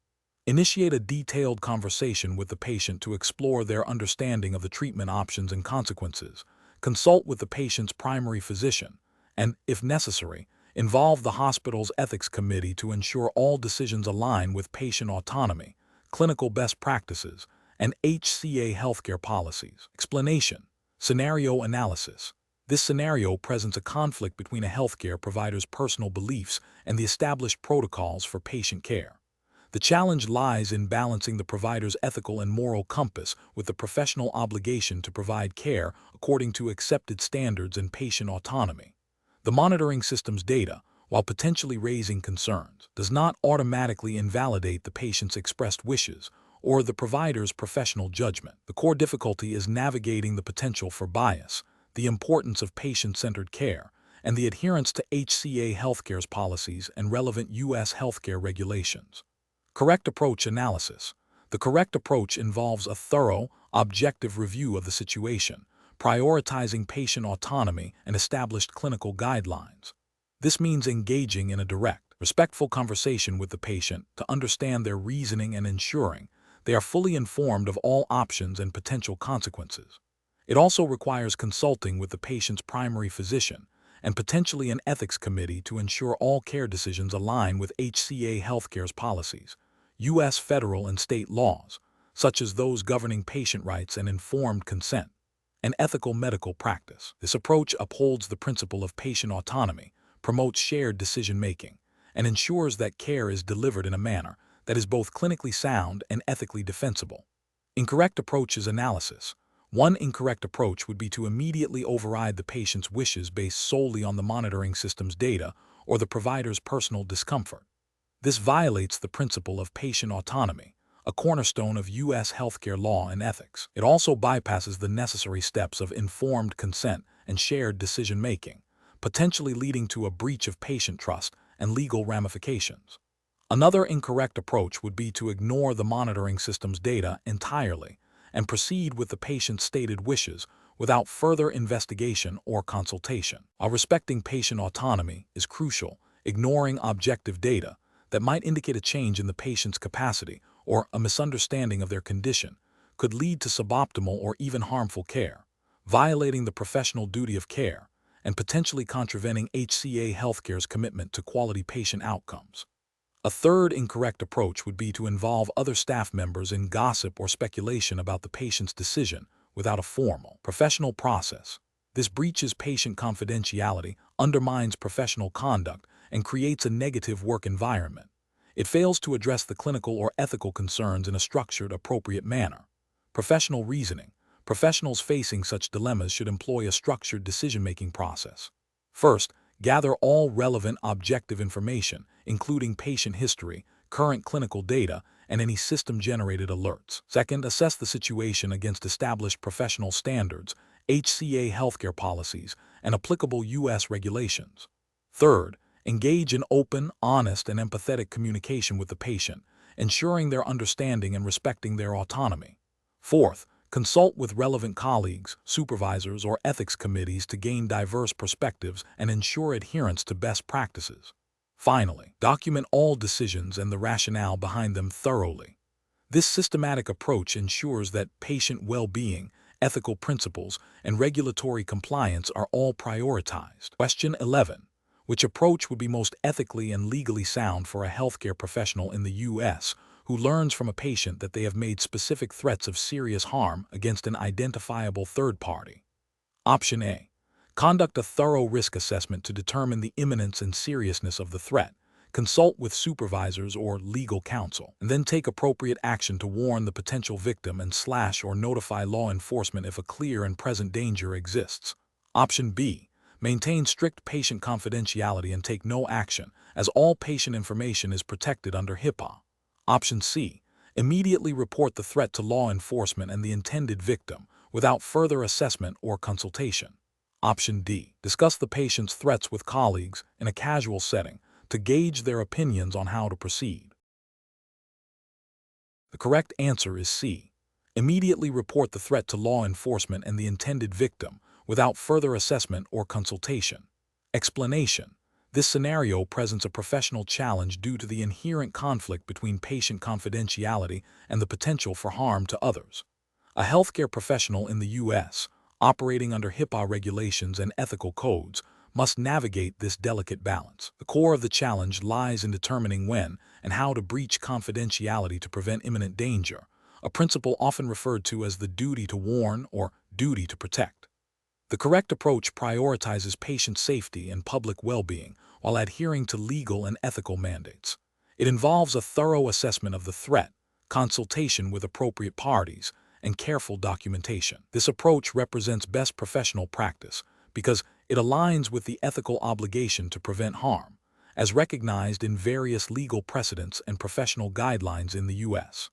Initiate a detailed conversation with the patient to explore their understanding of the treatment options and consequences. Consult with the patient's primary physician, and, if necessary, involve the hospital's ethics committee to ensure all decisions align with patient autonomy, clinical best practices, and HCA healthcare policies. Explanation. Scenario analysis. This scenario presents a conflict between a healthcare provider's personal beliefs and the established protocols for patient care. The challenge lies in balancing the provider's ethical and moral compass with the professional obligation to provide care according to accepted standards and patient autonomy. The monitoring system's data, while potentially raising concerns, does not automatically invalidate the patient's expressed wishes or the provider's professional judgment. The core difficulty is navigating the potential for bias, the importance of patient-centered care, and the adherence to HCA healthcare's policies and relevant U.S. healthcare regulations. Correct approach analysis. The correct approach involves a thorough, objective review of the situation, prioritizing patient autonomy and established clinical guidelines. This means engaging in a direct, respectful conversation with the patient to understand their reasoning and ensuring they are fully informed of all options and potential consequences. It also requires consulting with the patient's primary physician and potentially an ethics committee to ensure all care decisions align with HCA Healthcare's policies, U.S. federal and state laws, such as those governing patient rights and informed consent, and ethical medical practice. This approach upholds the principle of patient autonomy, promotes shared decision-making, and ensures that care is delivered in a manner that is both clinically sound and ethically defensible. Incorrect approaches analysis. One incorrect approach would be to immediately override the patient's wishes based solely on the monitoring system's data or the provider's personal discomfort. This violates the principle of patient autonomy, a cornerstone of U.S. healthcare law and ethics. It also bypasses the necessary steps of informed consent and shared decision-making, potentially leading to a breach of patient trust and legal ramifications. Another incorrect approach would be to ignore the monitoring system's data entirely and proceed with the patient's stated wishes without further investigation or consultation. While respecting patient autonomy is crucial, ignoring objective data that might indicate a change in the patient's capacity or a misunderstanding of their condition could lead to suboptimal or even harmful care, violating the professional duty of care and potentially contravening HCA Healthcare's commitment to quality patient outcomes. A third incorrect approach would be to involve other staff members in gossip or speculation about the patient's decision without a formal, professional process. This breaches patient confidentiality, undermines professional conduct, and creates a negative work environment. It fails to address the clinical or ethical concerns in a structured, appropriate manner. Professional reasoning. Professionals facing such dilemmas should employ a structured decision-making process. First, gather all relevant objective information, including patient history, current clinical data, and any system-generated alerts. Second, assess the situation against established professional standards, HCA healthcare policies, and applicable U.S. regulations. Third, engage in open, honest, and empathetic communication with the patient, ensuring their understanding and respecting their autonomy. Fourth, consult with relevant colleagues, supervisors, or ethics committees to gain diverse perspectives and ensure adherence to best practices. Finally, document all decisions and the rationale behind them thoroughly. This systematic approach ensures that patient well-being, ethical principles, and regulatory compliance are all prioritized. Question 11. Which approach would be most ethically and legally sound for a healthcare professional in the U.S. who learns from a patient that they have made specific threats of serious harm against an identifiable third party? Option A. Conduct a thorough risk assessment to determine the imminence and seriousness of the threat. Consult with supervisors or legal counsel, and then take appropriate action to warn the potential victim and or notify law enforcement if a clear and present danger exists. Option B. Maintain strict patient confidentiality and take no action, as all patient information is protected under HIPAA. Option C. Immediately report the threat to law enforcement and the intended victim without further assessment or consultation. Option D. Discuss the patient's threats with colleagues in a casual setting to gauge their opinions on how to proceed. The correct answer is C. Immediately report the threat to law enforcement and the intended victim without further assessment or consultation. Explanation. This scenario presents a professional challenge due to the inherent conflict between patient confidentiality and the potential for harm to others. A healthcare professional in the U.S., operating under HIPAA regulations and ethical codes, must navigate this delicate balance. The core of the challenge lies in determining when and how to breach confidentiality to prevent imminent danger, a principle often referred to as the duty to warn or duty to protect. The correct approach prioritizes patient safety and public well-being while adhering to legal and ethical mandates. It involves a thorough assessment of the threat, consultation with appropriate parties, and careful documentation. This approach represents best professional practice because it aligns with the ethical obligation to prevent harm, as recognized in various legal precedents and professional guidelines in the U.S.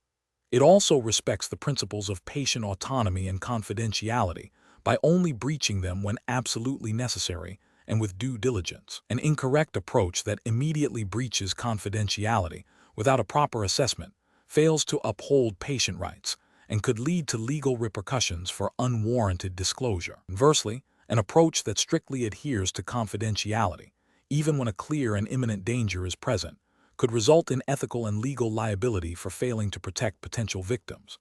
It also respects the principles of patient autonomy and confidentiality by only breaching them when absolutely necessary and with due diligence. An incorrect approach that immediately breaches confidentiality without a proper assessment fails to uphold patient rights and could lead to legal repercussions for unwarranted disclosure. Conversely, an approach that strictly adheres to confidentiality, even when a clear and imminent danger is present, could result in ethical and legal liability for failing to protect potential victims.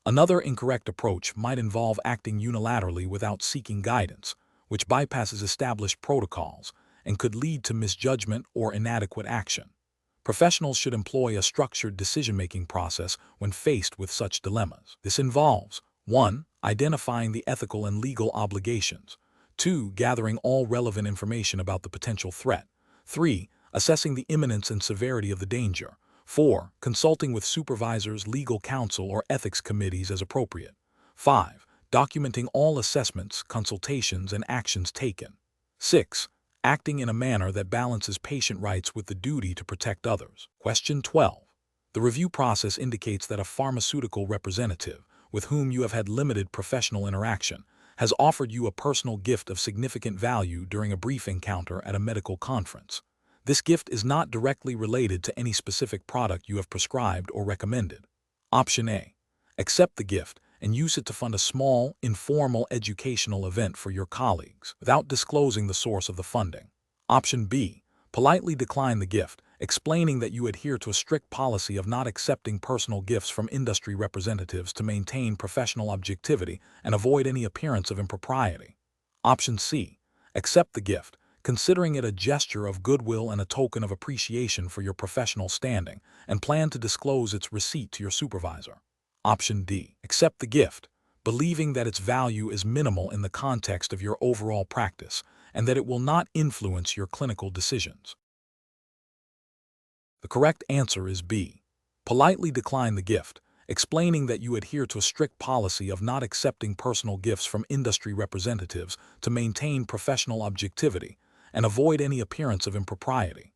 Another incorrect approach might involve acting unilaterally without seeking guidance, which bypasses established protocols and could lead to misjudgment or inadequate action. Professionals should employ a structured decision-making process when faced with such dilemmas. This involves 1. Identifying the ethical and legal obligations, 2. Gathering all relevant information about the potential threat, 3. Assessing the imminence and severity of the danger, 4. Consulting with supervisors, legal counsel, or ethics committees as appropriate, 5. Documenting all assessments, consultations, and actions taken, 6. Acting in a manner that balances patient rights with the duty to protect others. Question 12. The review process indicates that a pharmaceutical representative with whom you have had limited professional interaction has offered you a personal gift of significant value during a brief encounter at a medical conference. This gift is not directly related to any specific product you have prescribed or recommended. Option A. Accept the gift and use it to fund a small, informal educational event for your colleagues without disclosing the source of the funding. Option B. Politely decline the gift, explaining that you adhere to a strict policy of not accepting personal gifts from industry representatives to maintain professional objectivity and avoid any appearance of impropriety. Option C. Accept the gift, considering it a gesture of goodwill and a token of appreciation for your professional standing, and plan to disclose its receipt to your supervisor. Option D. Accept the gift, believing that its value is minimal in the context of your overall practice and that it will not influence your clinical decisions. The correct answer is B. Politely decline the gift, explaining that you adhere to a strict policy of not accepting personal gifts from industry representatives to maintain professional objectivity and avoid any appearance of impropriety.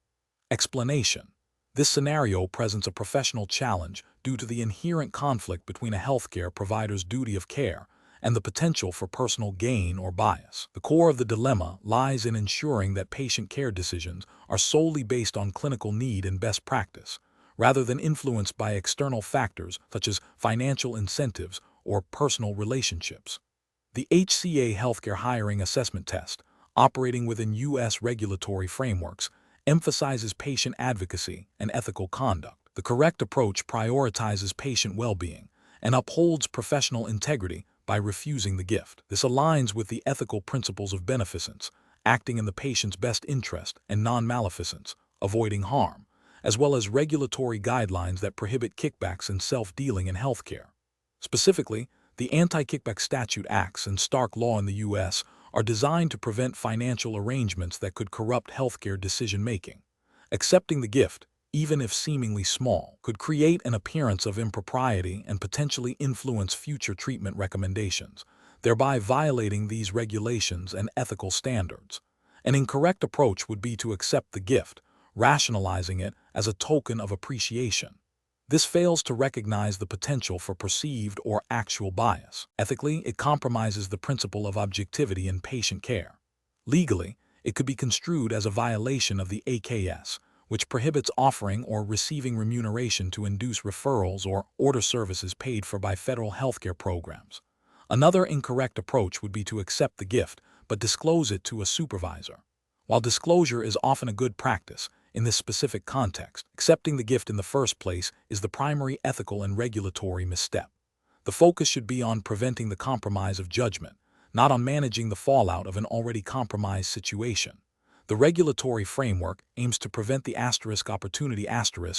Explanation: this scenario presents a professional challenge due to the inherent conflict between a healthcare provider's duty of care and the potential for personal gain or bias. The core of the dilemma lies in ensuring that patient care decisions are solely based on clinical need and best practice, rather than influenced by external factors such as financial incentives or personal relationships. The HCA Healthcare Hiring Assessment Test, operating within U.S. regulatory frameworks, emphasizes patient advocacy and ethical conduct. The correct approach prioritizes patient well-being and upholds professional integrity by refusing the gift. This aligns with the ethical principles of beneficence, acting in the patient's best interest, and non-maleficence, avoiding harm, as well as regulatory guidelines that prohibit kickbacks and self-dealing in healthcare. Specifically, the Anti-Kickback Statute Acts and Stark Law in the U.S. are designed to prevent financial arrangements that could corrupt healthcare decision-making. Accepting the gift, even if seemingly small, could create an appearance of impropriety and potentially influence future treatment recommendations, thereby violating these regulations and ethical standards. An incorrect approach would be to accept the gift, rationalizing it as a token of appreciation. This fails to recognize the potential for perceived or actual bias. Ethically, it compromises the principle of objectivity in patient care. Legally, it could be construed as a violation of the AKS, which prohibits offering or receiving remuneration to induce referrals or order services paid for by federal healthcare programs. Another incorrect approach would be to accept the gift but disclose it to a supervisor. While disclosure is often a good practice, in this specific context, accepting the gift in the first place is the primary ethical and regulatory misstep. The focus should be on preventing the compromise of judgment, not on managing the fallout of an already compromised situation. The regulatory framework aims to prevent the opportunity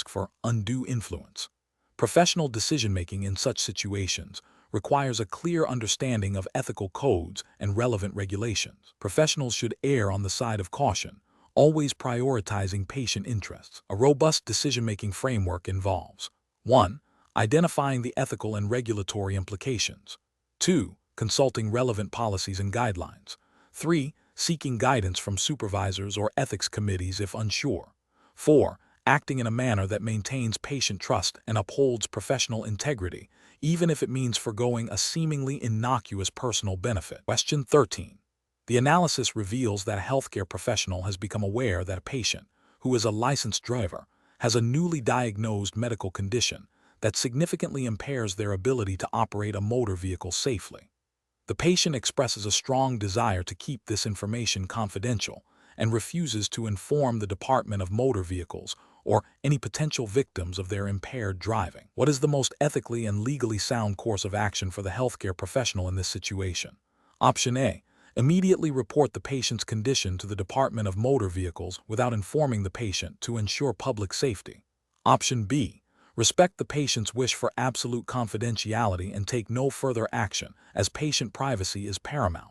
for undue influence. Professional decision-making in such situations requires a clear understanding of ethical codes and relevant regulations. Professionals should err on the side of caution, always prioritizing patient interests. A robust decision-making framework involves 1. Identifying the ethical and regulatory implications. 2. Consulting relevant policies and guidelines. 3. Seeking guidance from supervisors or ethics committees if unsure. 4. Acting in a manner that maintains patient trust and upholds professional integrity, even if it means forgoing a seemingly innocuous personal benefit. Question 13. The analysis reveals that a healthcare professional has become aware that a patient, who is a licensed driver, has a newly diagnosed medical condition that significantly impairs their ability to operate a motor vehicle safely. The patient expresses a strong desire to keep this information confidential and refuses to inform the Department of Motor Vehicles or any potential victims of their impaired driving. What is the most ethically and legally sound course of action for the healthcare professional in this situation? Option A. Immediately report the patient's condition to the Department of Motor Vehicles without informing the patient to ensure public safety. Option B. Respect the patient's wish for absolute confidentiality and take no further action, as patient privacy is paramount.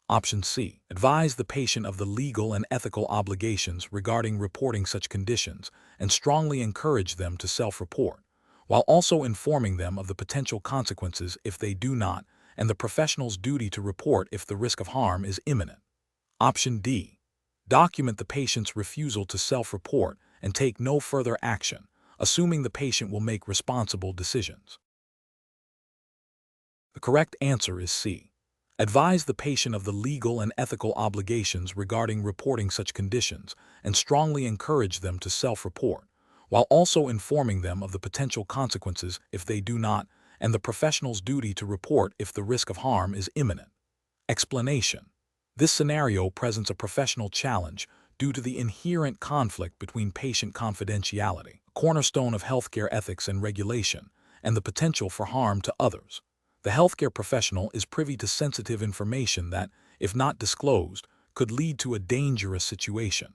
Option C. Advise the patient of the legal and ethical obligations regarding reporting such conditions and strongly encourage them to self-report, while also informing them of the potential consequences if they do not, and the professional's duty to report if the risk of harm is imminent. Option D. Document the patient's refusal to self-report and take no further action, assuming the patient will make responsible decisions. The correct answer is C. Advise the patient of the legal and ethical obligations regarding reporting such conditions and strongly encourage them to self-report, while also informing them of the potential consequences if they do not, and the professional's duty to report if the risk of harm is imminent. Explanation. This scenario presents a professional challenge due to the inherent conflict between patient confidentiality, a cornerstone of healthcare ethics and regulation, and the potential for harm to others. The healthcare professional is privy to sensitive information that, if not disclosed, could lead to a dangerous situation.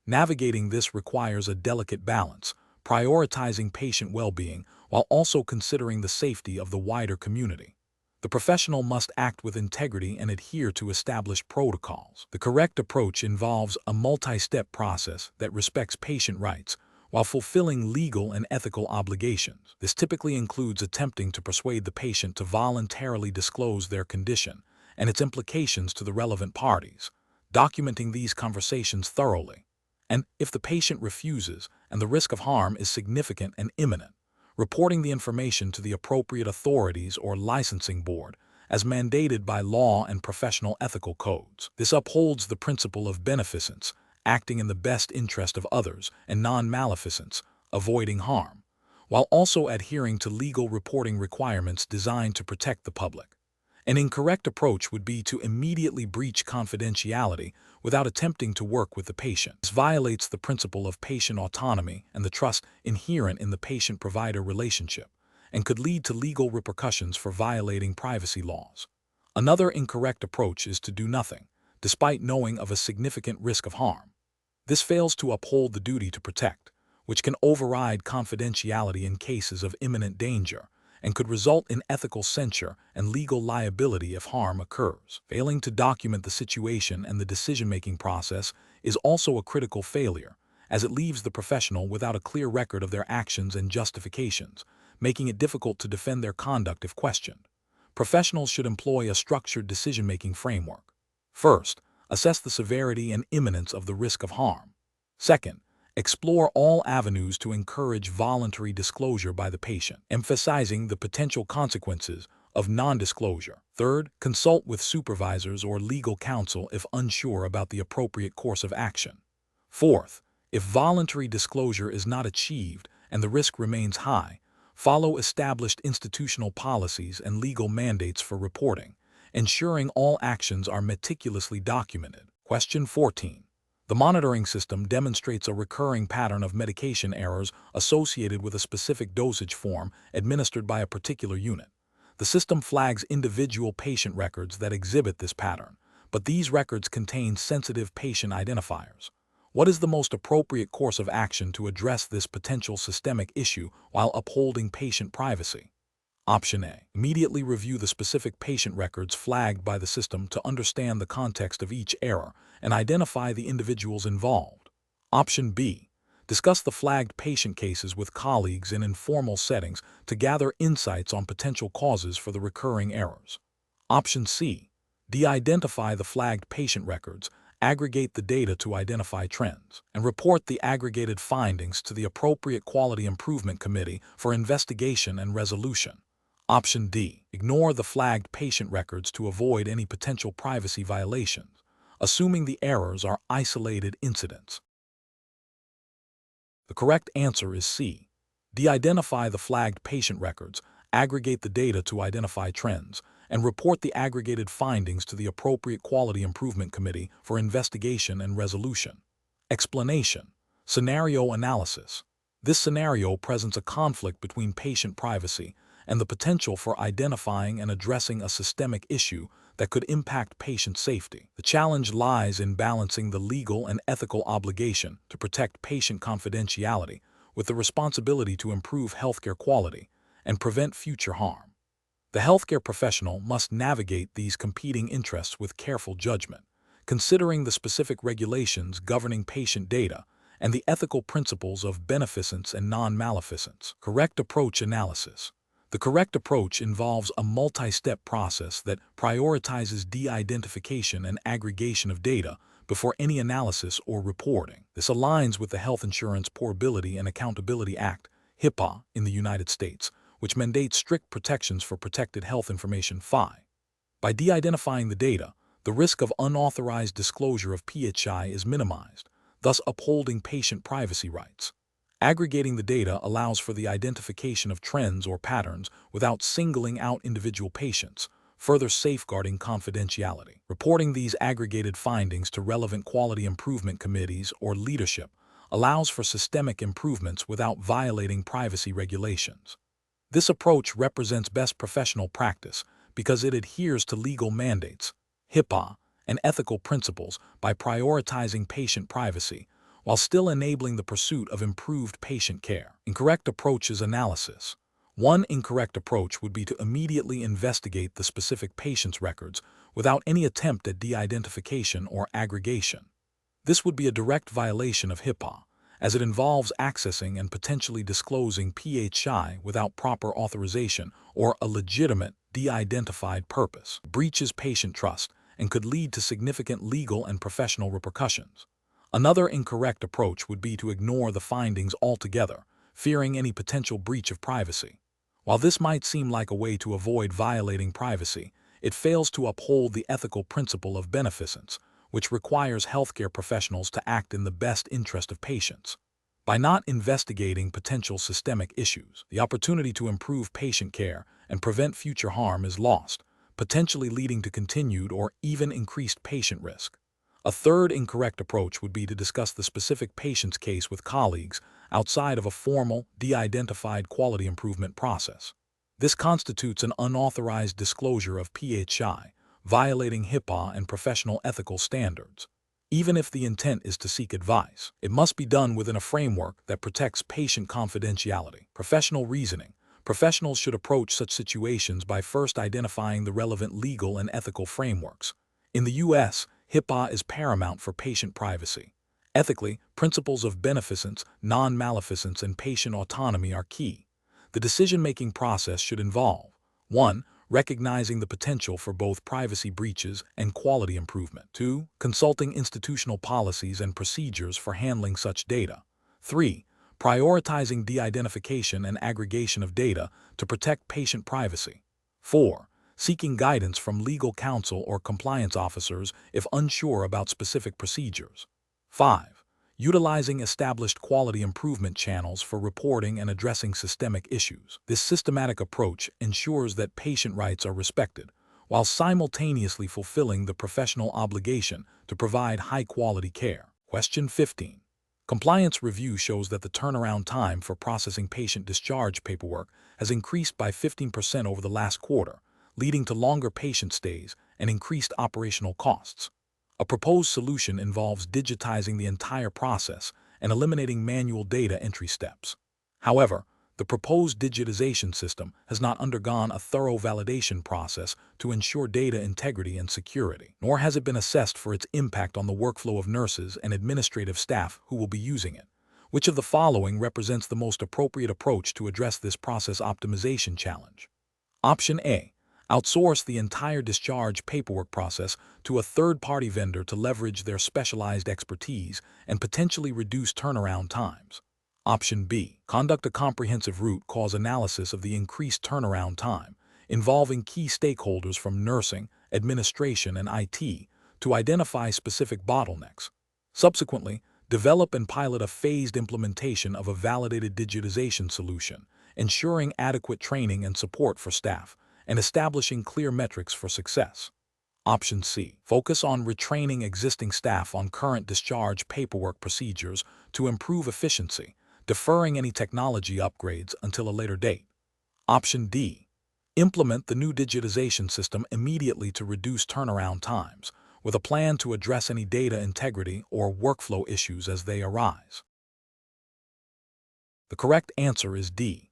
Navigating this requires a delicate balance, prioritizing patient well-being while also considering the safety of the wider community. The professional must act with integrity and adhere to established protocols. The correct approach involves a multi-step process that respects patient rights while fulfilling legal and ethical obligations. This typically includes attempting to persuade the patient to voluntarily disclose their condition and its implications to the relevant parties, documenting these conversations thoroughly. And if the patient refuses and the risk of harm is significant and imminent, reporting the information to the appropriate authorities or licensing board, as mandated by law and professional ethical codes. This upholds the principle of beneficence, acting in the best interest of others, and non-maleficence, avoiding harm, while also adhering to legal reporting requirements designed to protect the public. An incorrect approach would be to immediately breach confidentiality without attempting to work with the patient. This violates the principle of patient autonomy and the trust inherent in the patient-provider relationship, and could lead to legal repercussions for violating privacy laws. Another incorrect approach is to do nothing, despite knowing of a significant risk of harm. This fails to uphold the duty to protect, which can override confidentiality in cases of imminent danger, and could result in ethical censure and legal liability if harm occurs. Failing to document the situation and the decision-making process is also a critical failure, as it leaves the professional without a clear record of their actions and justifications, making it difficult to defend their conduct if questioned. Professionals should employ a structured decision-making framework. First, assess the severity and imminence of the risk of harm. Second, explore all avenues to encourage voluntary disclosure by the patient, emphasizing the potential consequences of non-disclosure. Third, consult with supervisors or legal counsel if unsure about the appropriate course of action. Fourth, if voluntary disclosure is not achieved and the risk remains high, follow established institutional policies and legal mandates for reporting, ensuring all actions are meticulously documented. Question 14. The monitoring system demonstrates a recurring pattern of medication errors associated with a specific dosage form administered by a particular unit. The system flags individual patient records that exhibit this pattern, but these records contain sensitive patient identifiers. What is the most appropriate course of action to address this potential systemic issue while upholding patient privacy? Option A. Immediately review the specific patient records flagged by the system to understand the context of each error and identify the individuals involved. Option B. Discuss the flagged patient cases with colleagues in informal settings to gather insights on potential causes for the recurring errors. Option C. De-identify the flagged patient records, aggregate the data to identify trends, and report the aggregated findings to the appropriate Quality Improvement Committee for investigation and resolution. Option D. Ignore the flagged patient records to avoid any potential privacy violations, assuming the errors are isolated incidents. The correct answer is C. De-identify the flagged patient records, aggregate the data to identify trends, and report the aggregated findings to the appropriate Quality Improvement Committee for investigation and resolution. Explanation. Scenario analysis. This scenario presents a conflict between patient privacy and the potential for identifying and addressing a systemic issue that could impact patient safety. The challenge lies in balancing the legal and ethical obligation to protect patient confidentiality with the responsibility to improve healthcare quality and prevent future harm. The healthcare professional must navigate these competing interests with careful judgment, considering the specific regulations governing patient data and the ethical principles of beneficence and non-maleficence. Correct approach analysis. The correct approach involves a multi-step process that prioritizes de-identification and aggregation of data before any analysis or reporting. This aligns with the Health Insurance Portability and Accountability Act, HIPAA, in the United States, which mandates strict protections for protected health information. 5. By de-identifying the data, the risk of unauthorized disclosure of PHI is minimized, thus upholding patient privacy rights. Aggregating the data allows for the identification of trends or patterns without singling out individual patients, further safeguarding confidentiality. Reporting these aggregated findings to relevant quality improvement committees or leadership allows for systemic improvements without violating privacy regulations. This approach represents best professional practice because it adheres to legal mandates, HIPAA, and ethical principles by prioritizing patient privacy while still enabling the pursuit of improved patient care. Incorrect approaches analysis. One incorrect approach would be to immediately investigate the specific patient's records without any attempt at de-identification or aggregation. This would be a direct violation of HIPAA, as it involves accessing and potentially disclosing PHI without proper authorization or a legitimate, de-identified purpose. Breaches patient trust and could lead to significant legal and professional repercussions. Another incorrect approach would be to ignore the findings altogether, fearing any potential breach of privacy. While this might seem like a way to avoid violating privacy, it fails to uphold the ethical principle of beneficence, which requires healthcare professionals to act in the best interest of patients. By not investigating potential systemic issues, the opportunity to improve patient care and prevent future harm is lost, potentially leading to continued or even increased patient risk. A third incorrect approach would be to discuss the specific patient's case with colleagues outside of a formal, de-identified quality improvement process. This constitutes an unauthorized disclosure of PHI, violating HIPAA and professional ethical standards. Even if the intent is to seek advice, it must be done within a framework that protects patient confidentiality. Professional reasoning. Professionals should approach such situations by first identifying the relevant legal and ethical frameworks. In the U.S., HIPAA is paramount for patient privacy. Ethically, principles of beneficence, non-maleficence, and patient autonomy are key. The decision-making process should involve 1. Recognizing the potential for both privacy breaches and quality improvement. 2. Consulting institutional policies and procedures for handling such data. 3. Prioritizing de-identification and aggregation of data to protect patient privacy. 4. Seeking guidance from legal counsel or compliance officers if unsure about specific procedures. 5. Utilizing established quality improvement channels for reporting and addressing systemic issues. This systematic approach ensures that patient rights are respected, while simultaneously fulfilling the professional obligation to provide high-quality care. Question 15. Compliance review shows that the turnaround time for processing patient discharge paperwork has increased by 15% over the last quarter, leading to longer patient stays and increased operational costs. A proposed solution involves digitizing the entire process and eliminating manual data entry steps. However, the proposed digitization system has not undergone a thorough validation process to ensure data integrity and security, nor has it been assessed for its impact on the workflow of nurses and administrative staff who will be using it. Which of the following represents the most appropriate approach to address this process optimization challenge? Option A. Outsource the entire discharge paperwork process to a third-party vendor to leverage their specialized expertise and potentially reduce turnaround times. Option B. Conduct a comprehensive root cause analysis of the increased turnaround time, involving key stakeholders from nursing, administration, and IT to identify specific bottlenecks. Subsequently, develop and pilot a phased implementation of a validated digitization solution, ensuring adequate training and support for staff, and establishing clear metrics for success. Option C. Focus on retraining existing staff on current discharge paperwork procedures to improve efficiency, deferring any technology upgrades until a later date. Option D. Implement the new digitization system immediately to reduce turnaround times, with a plan to address any data integrity or workflow issues as they arise. The correct answer is D.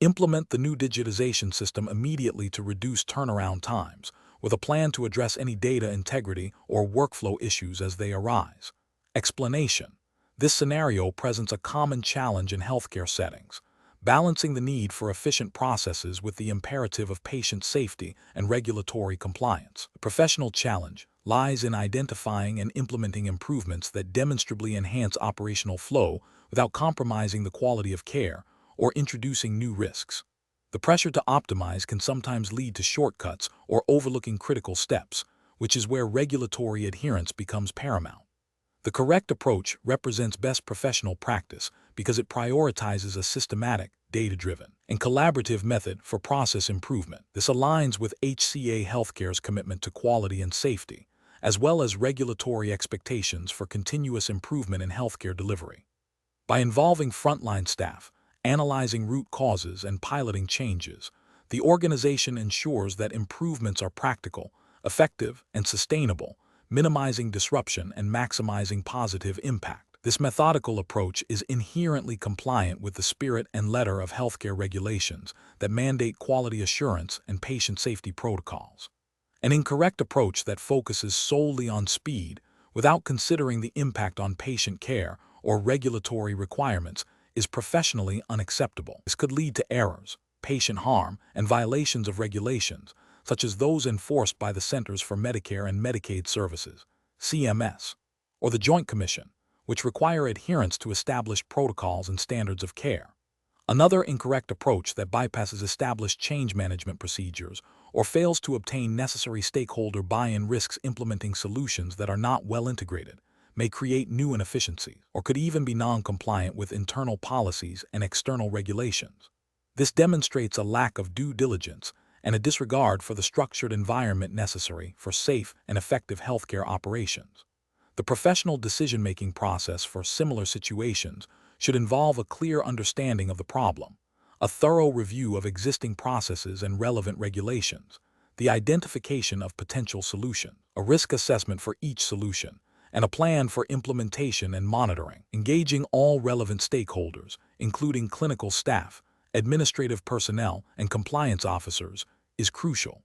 Implement the new digitization system immediately to reduce turnaround times, with a plan to address any data integrity or workflow issues as they arise. Explanation. This scenario presents a common challenge in healthcare settings, balancing the need for efficient processes with the imperative of patient safety and regulatory compliance. The professional challenge lies in identifying and implementing improvements that demonstrably enhance operational flow without compromising the quality of care or introducing new risks. The pressure to optimize can sometimes lead to shortcuts or overlooking critical steps, which is where regulatory adherence becomes paramount. The correct approach represents best professional practice because it prioritizes a systematic, data-driven, and collaborative method for process improvement. This aligns with HCA Healthcare's commitment to quality and safety, as well as regulatory expectations for continuous improvement in healthcare delivery. By involving frontline staff, analyzing root causes, and piloting changes, the organization ensures that improvements are practical, effective, and sustainable, minimizing disruption and maximizing positive impact. This methodical approach is inherently compliant with the spirit and letter of healthcare regulations that mandate quality assurance and patient safety protocols. An incorrect approach that focuses solely on speed without considering the impact on patient care or regulatory requirements is professionally unacceptable. This could lead to errors, patient harm, and violations of regulations, such as those enforced by the Centers for Medicare and Medicaid Services, CMS, or the Joint Commission, which require adherence to established protocols and standards of care. Another incorrect approach that bypasses established change management procedures or fails to obtain necessary stakeholder buy-in risks implementing solutions that are not well integrated, may create new inefficiencies, or could even be non-compliant with internal policies and external regulations. This demonstrates a lack of due diligence and a disregard for the structured environment necessary for safe and effective healthcare operations. The professional decision-making process for similar situations should involve a clear understanding of the problem, a thorough review of existing processes and relevant regulations, the identification of potential solutions, a risk assessment for each solution, and a plan for implementation and monitoring. Engaging all relevant stakeholders, including clinical staff, administrative personnel, and compliance officers, is crucial.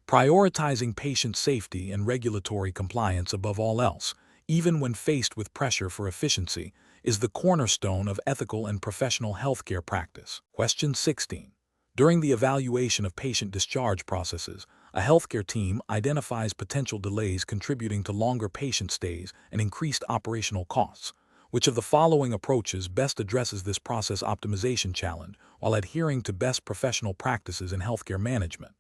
Prioritizing patient safety and regulatory compliance above all else, even when faced with pressure for efficiency, is the cornerstone of ethical and professional healthcare practice. Question 16. During the evaluation of patient discharge processes, a healthcare team identifies potential delays contributing to longer patient stays and increased operational costs. Which of the following approaches best addresses this process optimization challenge while adhering to best professional practices in healthcare management?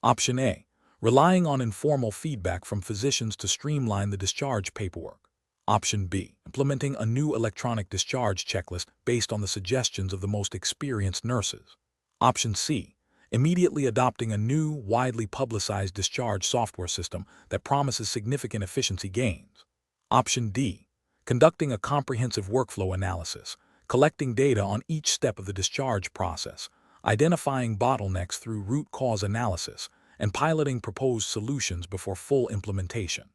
Option A. Relying on informal feedback from physicians to streamline the discharge paperwork. Option B. Implementing a new electronic discharge checklist based on the suggestions of the most experienced nurses. Option C. Immediately adopting a new, widely publicized discharge software system that promises significant efficiency gains. Option D. Conducting a comprehensive workflow analysis, collecting data on each step of the discharge process, identifying bottlenecks through root cause analysis, and piloting proposed solutions before full implementation.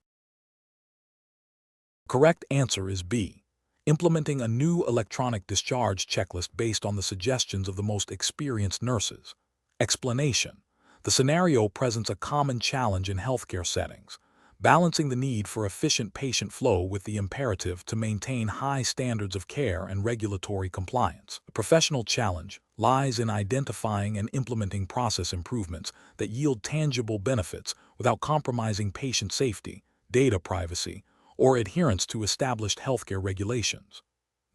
The correct answer is B. Implementing a new electronic discharge checklist based on the suggestions of the most experienced nurses. Explanation. The scenario presents a common challenge in healthcare settings, balancing the need for efficient patient flow with the imperative to maintain high standards of care and regulatory compliance. The professional challenge lies in identifying and implementing process improvements that yield tangible benefits without compromising patient safety, data privacy, or adherence to established healthcare regulations.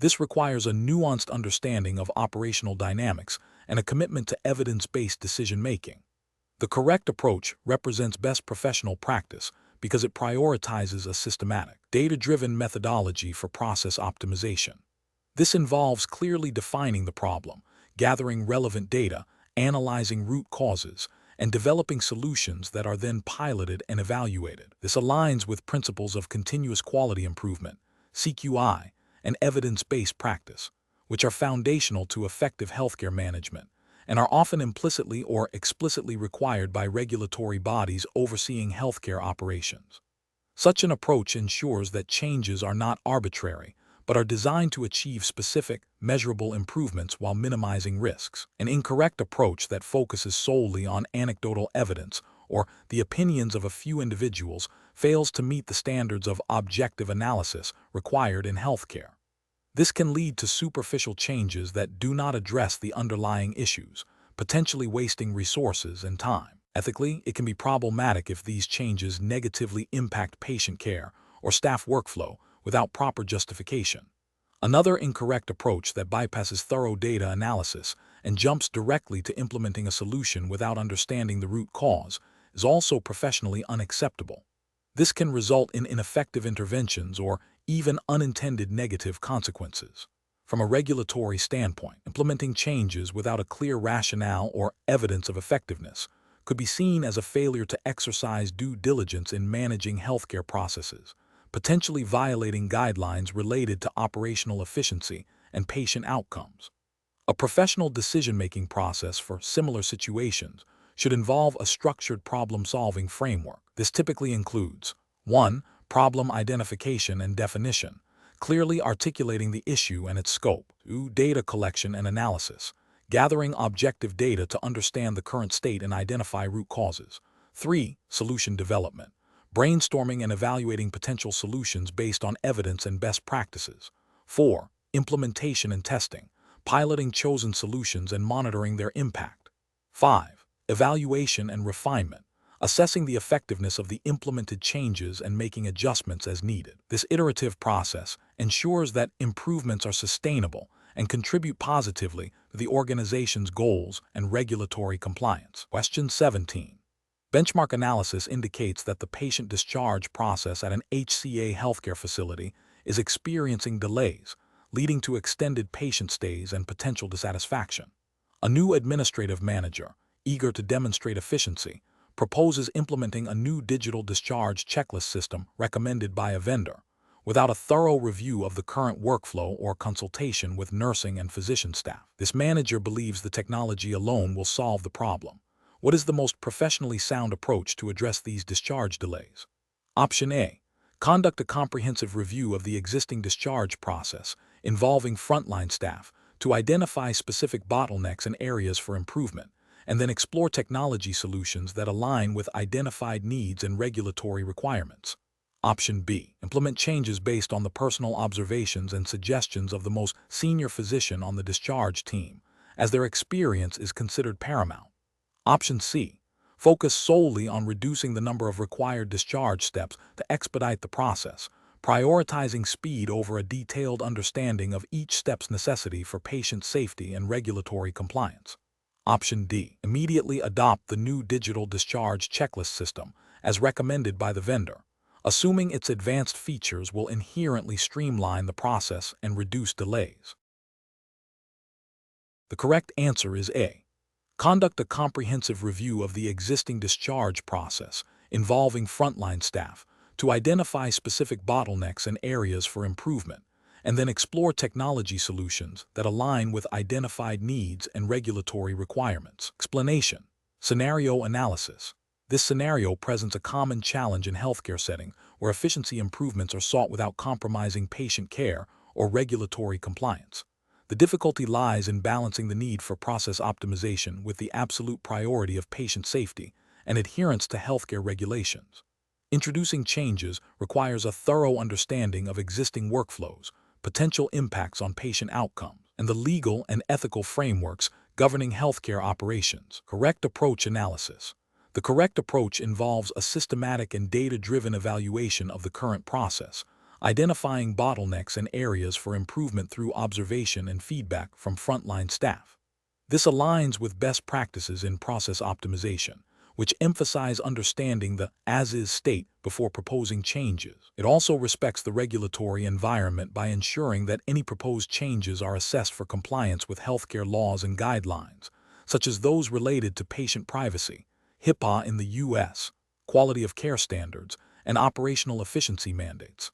This requires a nuanced understanding of operational dynamics and a commitment to evidence-based decision-making. The correct approach represents best professional practice because it prioritizes a systematic, data-driven methodology for process optimization. This involves clearly defining the problem, gathering relevant data, analyzing root causes, and developing solutions that are then piloted and evaluated. This aligns with principles of continuous quality improvement, CQI, and evidence-based practice, which are foundational to effective healthcare management and are often implicitly or explicitly required by regulatory bodies overseeing healthcare operations. Such an approach ensures that changes are not arbitrary, but are designed to achieve specific, measurable improvements while minimizing risks. An incorrect approach that focuses solely on anecdotal evidence or the opinions of a few individuals fails to meet the standards of objective analysis required in healthcare. This can lead to superficial changes that do not address the underlying issues, potentially wasting resources and time. Ethically, it can be problematic if these changes negatively impact patient care or staff workflow without proper justification. Another incorrect approach that bypasses thorough data analysis and jumps directly to implementing a solution without understanding the root cause is also professionally unacceptable. This can result in ineffective interventions or even unintended negative consequences. From a regulatory standpoint, implementing changes without a clear rationale or evidence of effectiveness could be seen as a failure to exercise due diligence in managing healthcare processes, potentially violating guidelines related to operational efficiency and patient outcomes. A professional decision-making process for similar situations should involve a structured problem-solving framework. This typically includes 1. Problem identification and definition, clearly articulating the issue and its scope. 2. Data collection and analysis, gathering objective data to understand the current state and identify root causes. 3. Solution development, brainstorming and evaluating potential solutions based on evidence and best practices. 4. Implementation and testing, piloting chosen solutions and monitoring their impact. 5. Evaluation and refinement, assessing the effectiveness of the implemented changes and making adjustments as needed. This iterative process ensures that improvements are sustainable and contribute positively to the organization's goals and regulatory compliance. Question 17. Benchmark analysis indicates that the patient discharge process at an HCA healthcare facility is experiencing delays, leading to extended patient stays and potential dissatisfaction. A new administrative manager, eager to demonstrate efficiency, proposes implementing a new digital discharge checklist system recommended by a vendor, without a thorough review of the current workflow or consultation with nursing and physician staff. This manager believes the technology alone will solve the problem. What is the most professionally sound approach to address these discharge delays? Option A. Conduct a comprehensive review of the existing discharge process involving frontline staff to identify specific bottlenecks and areas for improvement, and then explore technology solutions that align with identified needs and regulatory requirements. Option B. Implement changes based on the personal observations and suggestions of the most senior physician on the discharge team, as their experience is considered paramount. Option C. Focus solely on reducing the number of required discharge steps to expedite the process, prioritizing speed over a detailed understanding of each step's necessity for patient safety and regulatory compliance. Option D. Immediately adopt the new digital discharge checklist system as recommended by the vendor, assuming its advanced features will inherently streamline the process and reduce delays. The correct answer is A. Conduct a comprehensive review of the existing discharge process involving frontline staff to identify specific bottlenecks and areas for improvement, and then explore technology solutions that align with identified needs and regulatory requirements. Explanation. Scenario analysis. This scenario presents a common challenge in healthcare setting where efficiency improvements are sought without compromising patient care or regulatory compliance. The difficulty lies in balancing the need for process optimization with the absolute priority of patient safety and adherence to healthcare regulations. Introducing changes requires a thorough understanding of existing workflows, potential impacts on patient outcomes, and the legal and ethical frameworks governing healthcare operations. Correct approach analysis. The correct approach involves a systematic and data-driven evaluation of the current process, identifying bottlenecks and areas for improvement through observation and feedback from frontline staff. This aligns with best practices in process optimization, which emphasize understanding the as-is state before proposing changes. It also respects the regulatory environment by ensuring that any proposed changes are assessed for compliance with healthcare laws and guidelines, such as those related to patient privacy, HIPAA in the U.S., quality of care standards, and operational efficiency mandates.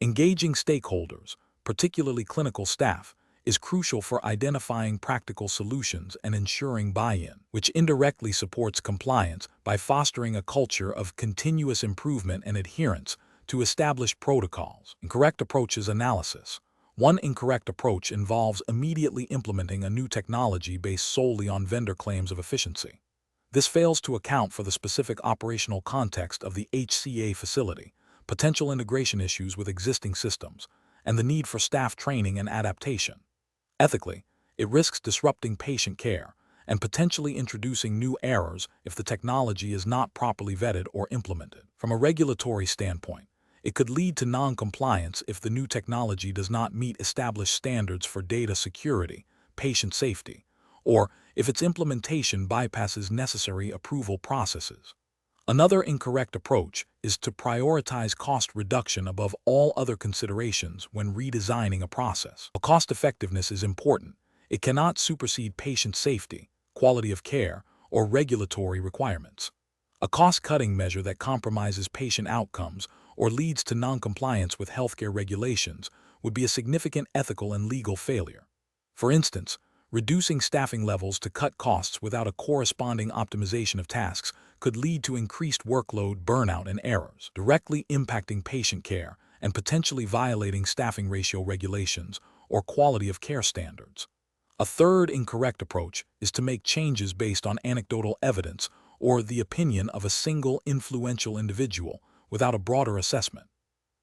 Engaging stakeholders, particularly clinical staff, is crucial for identifying practical solutions and ensuring buy-in, which indirectly supports compliance by fostering a culture of continuous improvement and adherence to established protocols. Incorrect approaches analysis. One incorrect approach involves immediately implementing a new technology based solely on vendor claims of efficiency. This fails to account for the specific operational context of the HCA facility, potential integration issues with existing systems, and the need for staff training and adaptation. Ethically, it risks disrupting patient care and potentially introducing new errors if the technology is not properly vetted or implemented. From a regulatory standpoint, It could lead to non-compliance if the new technology does not meet established standards for data security, patient safety, or if its implementation bypasses necessary approval processes. Another incorrect approach is to prioritize cost reduction above all other considerations when redesigning a process. While cost-effectiveness is important, it cannot supersede patient safety, quality of care, or regulatory requirements. A cost-cutting measure that compromises patient outcomes or leads to non-compliance with healthcare regulations would be a significant ethical and legal failure. For instance, reducing staffing levels to cut costs without a corresponding optimization of tasks could lead to increased workload, burnout, and errors, directly impacting patient care and potentially violating staffing ratio regulations or quality of care standards. A third incorrect approach is to make changes based on anecdotal evidence or the opinion of a single influential individual without a broader assessment.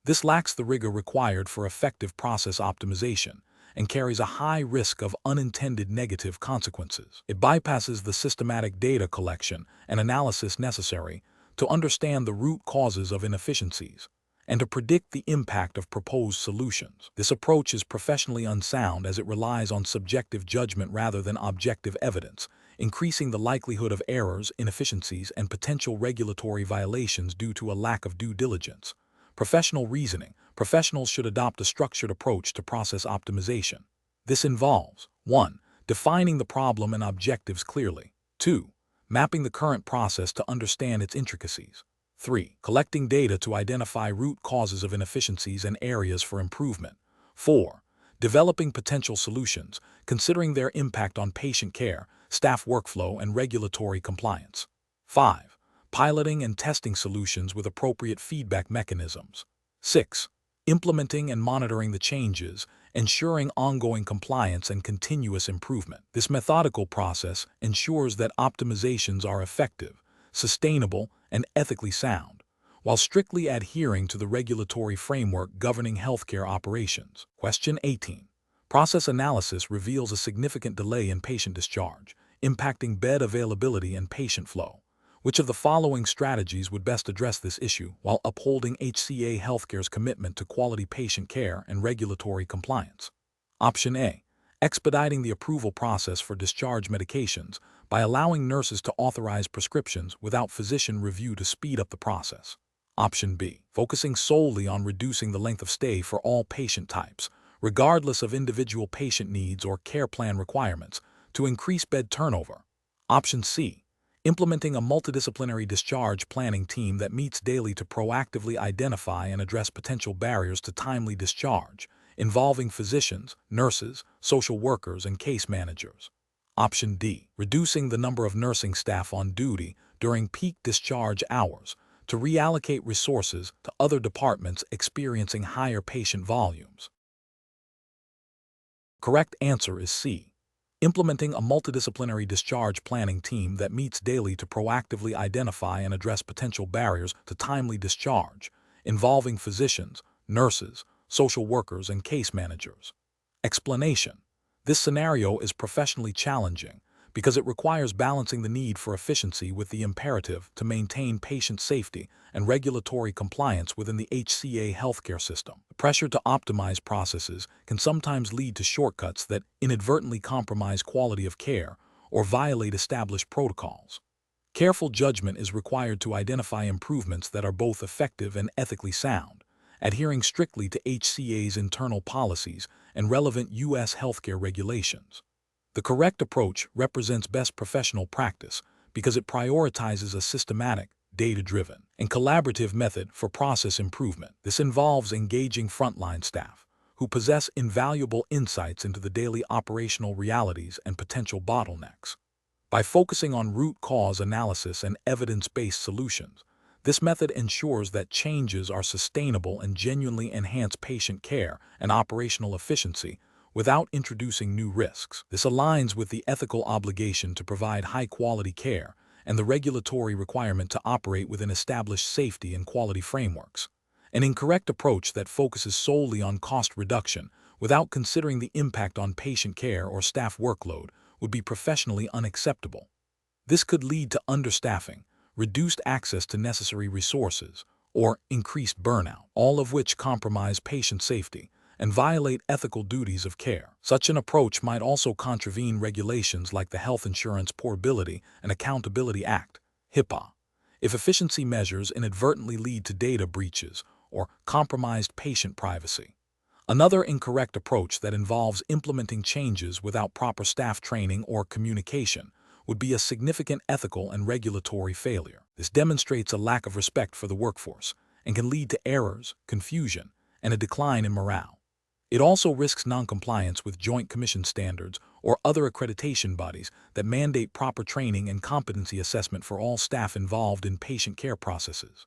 This lacks the rigor required for effective process optimization and carries a high risk of unintended negative consequences. It bypasses the systematic data collection and analysis necessary to understand the root causes of inefficiencies and to predict the impact of proposed solutions. This approach is professionally unsound as it relies on subjective judgment rather than objective evidence, increasing the likelihood of errors, inefficiencies, and potential regulatory violations due to a lack of due diligence. Professional reasoning. Professionals should adopt a structured approach to process optimization. This involves 1. Defining the problem and objectives clearly. 2. Mapping the current process to understand its intricacies. 3. Collecting data to identify root causes of inefficiencies and areas for improvement. 4. Developing potential solutions, considering their impact on patient care, staff workflow, and regulatory compliance. 5. Piloting and testing solutions with appropriate feedback mechanisms. 6. Implementing and monitoring the changes, ensuring ongoing compliance and continuous improvement. This methodical process ensures that optimizations are effective, sustainable, and ethically sound, while strictly adhering to the regulatory framework governing healthcare operations. Question 18. Process analysis reveals a significant delay in patient discharge, impacting bed availability and patient flow. Which of the following strategies would best address this issue while upholding HCA Healthcare's commitment to quality patient care and regulatory compliance? Option A. Expediting the approval process for discharge medications by allowing nurses to authorize prescriptions without physician review to speed up the process. Option B. Focusing solely on reducing the length of stay for all patient types, regardless of individual patient needs or care plan requirements, to increase bed turnover. Option C. Implementing a multidisciplinary discharge planning team that meets daily to proactively identify and address potential barriers to timely discharge, involving physicians, nurses, social workers, and case managers. Option D. Reducing the number of nursing staff on duty during peak discharge hours to reallocate resources to other departments experiencing higher patient volumes. Correct answer is C. Implementing a multidisciplinary discharge planning team that meets daily to proactively identify and address potential barriers to timely discharge, involving physicians, nurses, social workers, and case managers. Explanation. This scenario is professionally challenging because it requires balancing the need for efficiency with the imperative to maintain patient safety and regulatory compliance within the HCA healthcare system. The pressure to optimize processes can sometimes lead to shortcuts that inadvertently compromise quality of care or violate established protocols. Careful judgment is required to identify improvements that are both effective and ethically sound, adhering strictly to HCA's internal policies and relevant U.S. healthcare regulations. The correct approach represents best professional practice because it prioritizes a systematic, data-driven, and collaborative method for process improvement. This involves engaging frontline staff, who possess invaluable insights into the daily operational realities and potential bottlenecks. By focusing on root cause analysis and evidence-based solutions, this method ensures that changes are sustainable and genuinely enhance patient care and operational efficiency without introducing new risks. This aligns with the ethical obligation to provide high-quality care and the regulatory requirement to operate within established safety and quality frameworks. An incorrect approach that focuses solely on cost reduction without considering the impact on patient care or staff workload would be professionally unacceptable. This could lead to understaffing, reduced access to necessary resources, or increased burnout, all of which compromise patient safety and violate ethical duties of care. Such an approach might also contravene regulations like the Health Insurance Portability and Accountability Act, HIPAA, if efficiency measures inadvertently lead to data breaches or compromised patient privacy. Another incorrect approach that involves implementing changes without proper staff training or communication would be a significant ethical and regulatory failure. This demonstrates a lack of respect for the workforce and can lead to errors, confusion, and a decline in morale. It also risks noncompliance with Joint Commission standards or other accreditation bodies that mandate proper training and competency assessment for all staff involved in patient care processes.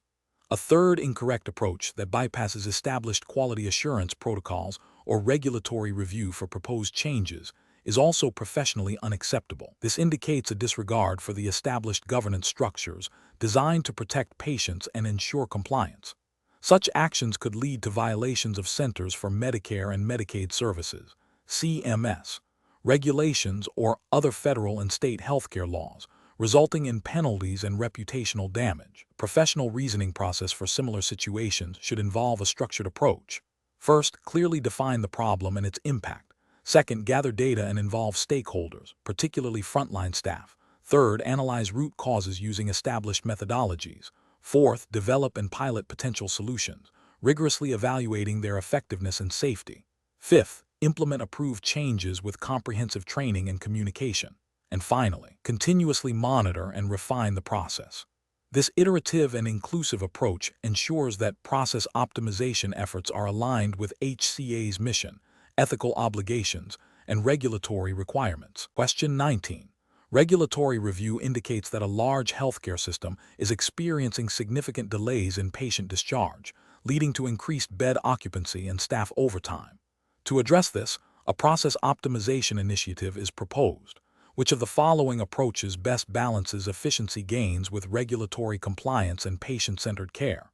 A third incorrect approach that bypasses established quality assurance protocols or regulatory review for proposed changes is also professionally unacceptable. This indicates a disregard for the established governance structures designed to protect patients and ensure compliance. Such actions could lead to violations of Centers for Medicare and Medicaid Services, CMS, regulations or other federal and state healthcare laws, resulting in penalties and reputational damage. A professional reasoning process for similar situations should involve a structured approach. First, clearly define the problem and its impact. Second, gather data and involve stakeholders, particularly frontline staff. Third, analyze root causes using established methodologies. Fourth, develop and pilot potential solutions, rigorously evaluating their effectiveness and safety. Fifth, implement approved changes with comprehensive training and communication. And finally, continuously monitor and refine the process. This iterative and inclusive approach ensures that process optimization efforts are aligned with HCA's mission, ethical obligations, and regulatory requirements. Question 19. Regulatory review indicates that a large healthcare system is experiencing significant delays in patient discharge, leading to increased bed occupancy and staff overtime. To address this, a process optimization initiative is proposed. Which of the following approaches best balances efficiency gains with regulatory compliance and patient-centered care?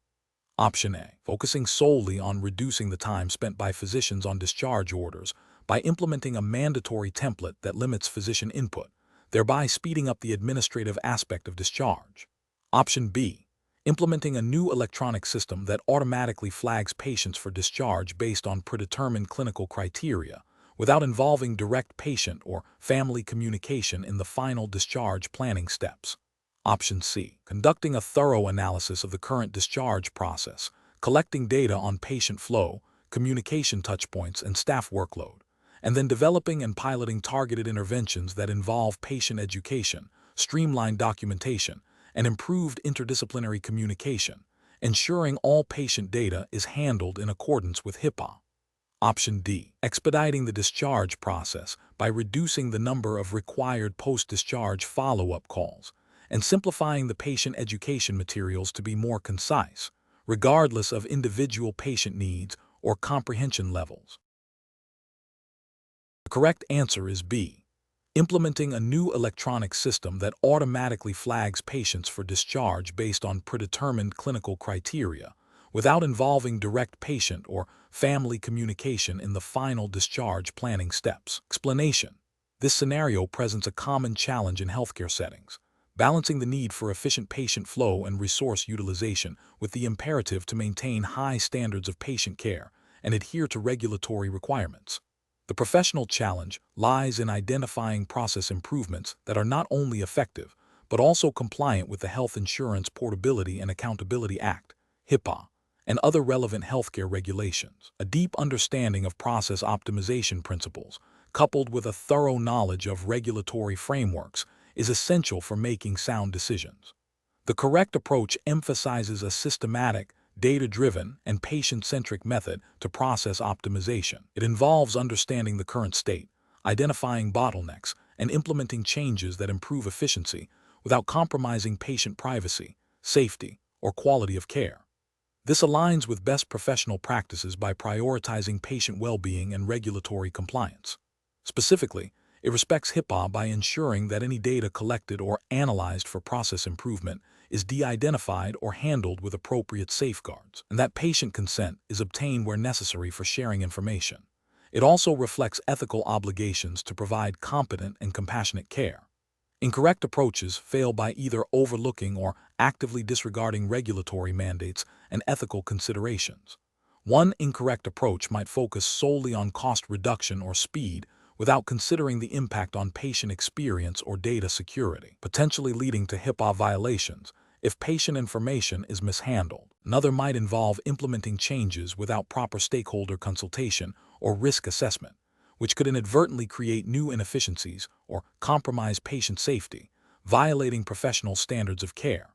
Option A. Focusing solely on reducing the time spent by physicians on discharge orders by implementing a mandatory template that limits physician input, thereby speeding up the administrative aspect of discharge. Option B. Implementing a new electronic system that automatically flags patients for discharge based on predetermined clinical criteria, without involving direct patient or family communication in the final discharge planning steps. Option C. Conducting a thorough analysis of the current discharge process, collecting data on patient flow, communication touchpoints, and staff workload, and then developing and piloting targeted interventions that involve patient education, streamlined documentation, and improved interdisciplinary communication, ensuring all patient data is handled in accordance with HIPAA. Option D. Expediting the discharge process by reducing the number of required post-discharge follow-up calls and simplifying the patient education materials to be more concise, regardless of individual patient needs or comprehension levels. The correct answer is B. Implementing a new electronic system that automatically flags patients for discharge based on predetermined clinical criteria, without involving direct patient or family communication in the final discharge planning steps. Explanation. This scenario presents a common challenge in healthcare settings, balancing the need for efficient patient flow and resource utilization with the imperative to maintain high standards of patient care and adhere to regulatory requirements. The professional challenge lies in identifying process improvements that are not only effective, but also compliant with the Health Insurance Portability and Accountability Act, HIPAA, and other relevant healthcare regulations. A deep understanding of process optimization principles, coupled with a thorough knowledge of regulatory frameworks, is essential for making sound decisions. The correct approach emphasizes a systematic, data-driven, and patient-centric method to process optimization. It involves understanding the current state, identifying bottlenecks, and implementing changes that improve efficiency without compromising patient privacy, safety, or quality of care. This aligns with best professional practices by prioritizing patient well-being and regulatory compliance. Specifically, it respects HIPAA by ensuring that any data collected or analyzed for process improvement is de-identified or handled with appropriate safeguards, and that patient consent is obtained where necessary for sharing information. It also reflects ethical obligations to provide competent and compassionate care. Incorrect approaches fail by either overlooking or actively disregarding regulatory mandates and ethical considerations. One incorrect approach might focus solely on cost reduction or speed without considering the impact on patient experience or data security, potentially leading to HIPAA violations if patient information is mishandled. Another might involve implementing changes without proper stakeholder consultation or risk assessment, which could inadvertently create new inefficiencies or compromise patient safety, violating professional standards of care.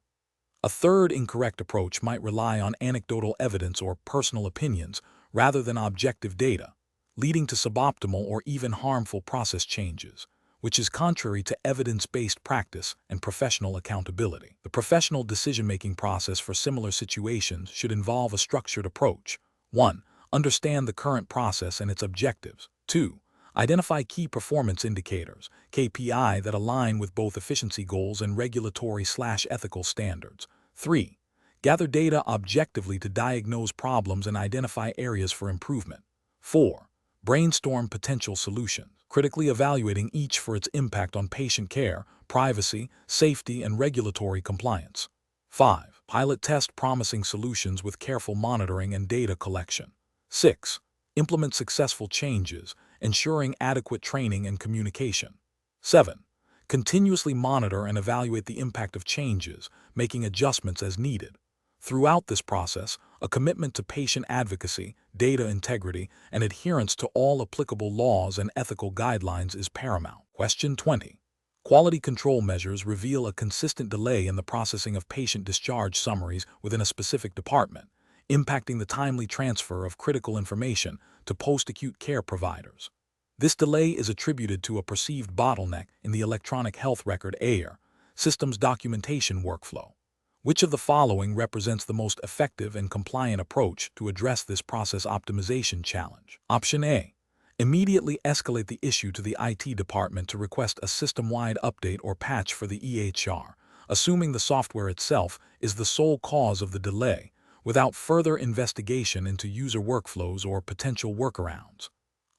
A third incorrect approach might rely on anecdotal evidence or personal opinions rather than objective data, leading to suboptimal or even harmful process changes, which is contrary to evidence-based practice and professional accountability. The professional decision-making process for similar situations should involve a structured approach. 1. Understand the current process and its objectives. 2. Identify key performance indicators, KPI, that align with both efficiency goals and regulatory/ethical standards. 3. Gather data objectively to diagnose problems and identify areas for improvement. 4. Brainstorm potential solutions, critically evaluating each for its impact on patient care, privacy, safety, and regulatory compliance. 5. Pilot test promising solutions with careful monitoring and data collection. 6. Implement successful changes, ensuring adequate training and communication. 7. Continuously monitor and evaluate the impact of changes, making adjustments as needed. Throughout this process, a commitment to patient advocacy, data integrity, and adherence to all applicable laws and ethical guidelines is paramount. Question 20. Quality control measures reveal a consistent delay in the processing of patient discharge summaries within a specific department, impacting the timely transfer of critical information to post-acute care providers. This delay is attributed to a perceived bottleneck in the electronic health record (EHR) system's documentation workflow. Which of the following represents the most effective and compliant approach to address this process optimization challenge? Option A. Immediately escalate the issue to the IT department to request a system-wide update or patch for the EHR, assuming the software itself is the sole cause of the delay, without further investigation into user workflows or potential workarounds.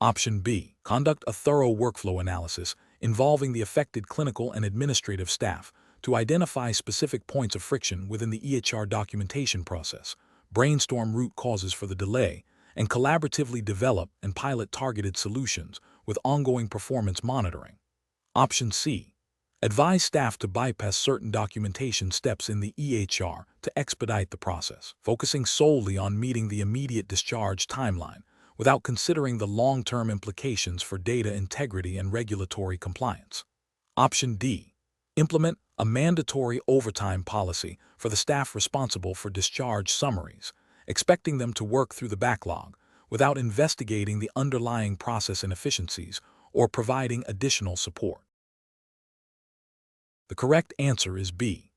Option B. Conduct a thorough workflow analysis involving the affected clinical and administrative staff to identify specific points of friction within the EHR documentation process, brainstorm root causes for the delay, and collaboratively develop and pilot targeted solutions with ongoing performance monitoring. Option C. Advise staff to bypass certain documentation steps in the EHR to expedite the process, focusing solely on meeting the immediate discharge timeline without considering the long-term implications for data integrity and regulatory compliance. Option D. Implement a mandatory overtime policy for the staff responsible for discharge summaries, expecting them to work through the backlog without investigating the underlying process inefficiencies or providing additional support. The correct answer is B.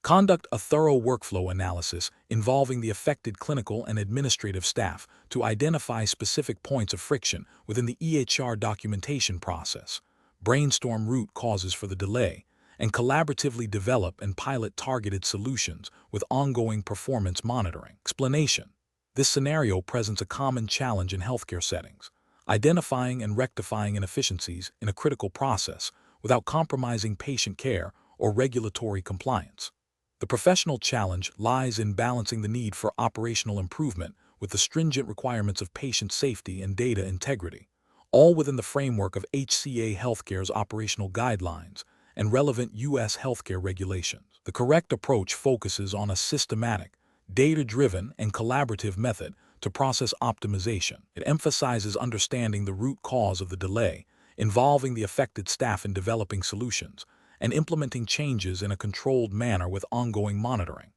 Conduct a thorough workflow analysis involving the affected clinical and administrative staff to identify specific points of friction within the EHR documentation process, brainstorm root causes for the delay, and collaboratively develop and pilot targeted solutions with ongoing performance monitoring. Explanation. This scenario presents a common challenge in healthcare settings, identifying and rectifying inefficiencies in a critical process without compromising patient care or regulatory compliance. The professional challenge lies in balancing the need for operational improvement with the stringent requirements of patient safety and data integrity, all within the framework of HCA Healthcare's operational guidelines and relevant U.S. healthcare regulations. The correct approach focuses on a systematic, data-driven, and collaborative method to process optimization. It emphasizes understanding the root cause of the delay, involving the affected staff in developing solutions, and implementing changes in a controlled manner with ongoing monitoring.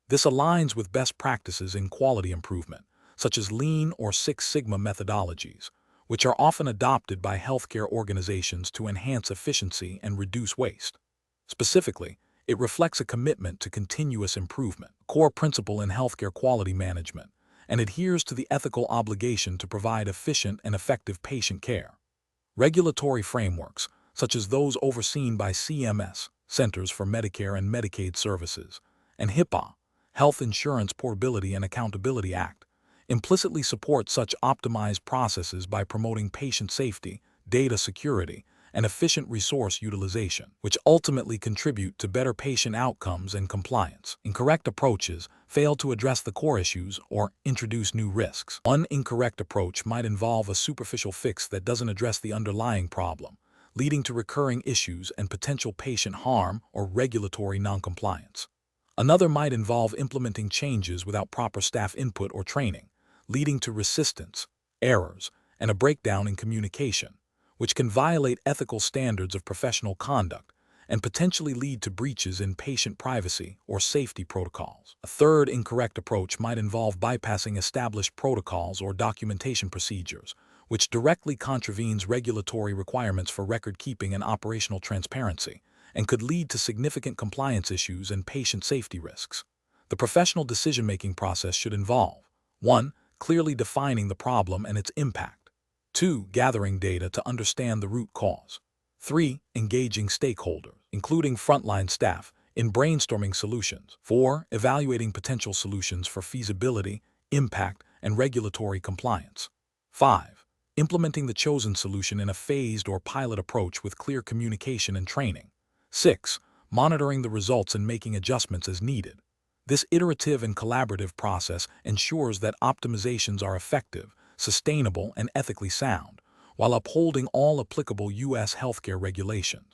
This aligns with best practices in quality improvement, such as Lean or Six Sigma methodologies, which are often adopted by healthcare organizations to enhance efficiency and reduce waste. Specifically, it reflects a commitment to continuous improvement, a core principle in healthcare quality management, and adheres to the ethical obligation to provide efficient and effective patient care. Regulatory frameworks, such as those overseen by CMS, Centers for Medicare and Medicaid Services, and HIPAA, Health Insurance Portability and Accountability Act, implicitly support such optimized processes by promoting patient safety, data security, and efficient resource utilization, which ultimately contribute to better patient outcomes and compliance. Incorrect approaches fail to address the core issues or introduce new risks. One incorrect approach might involve a superficial fix that doesn't address the underlying problem, leading to recurring issues and potential patient harm or regulatory noncompliance. Another might involve implementing changes without proper staff input or training, leading to resistance, errors, and a breakdown in communication, which can violate ethical standards of professional conduct and potentially lead to breaches in patient privacy or safety protocols. A third incorrect approach might involve bypassing established protocols or documentation procedures, which directly contravenes regulatory requirements for record-keeping and operational transparency, and could lead to significant compliance issues and patient safety risks. The professional decision-making process should involve 1. Clearly defining the problem and its impact. 2. Gathering data to understand the root cause. 3. Engaging stakeholders, including frontline staff, in brainstorming solutions. 4. Evaluating potential solutions for feasibility, impact, and regulatory compliance. 5. Implementing the chosen solution in a phased or pilot approach with clear communication and training. 6. Monitoring the results and making adjustments as needed. This iterative and collaborative process ensures that optimizations are effective, sustainable, and ethically sound, while upholding all applicable U.S. healthcare regulations.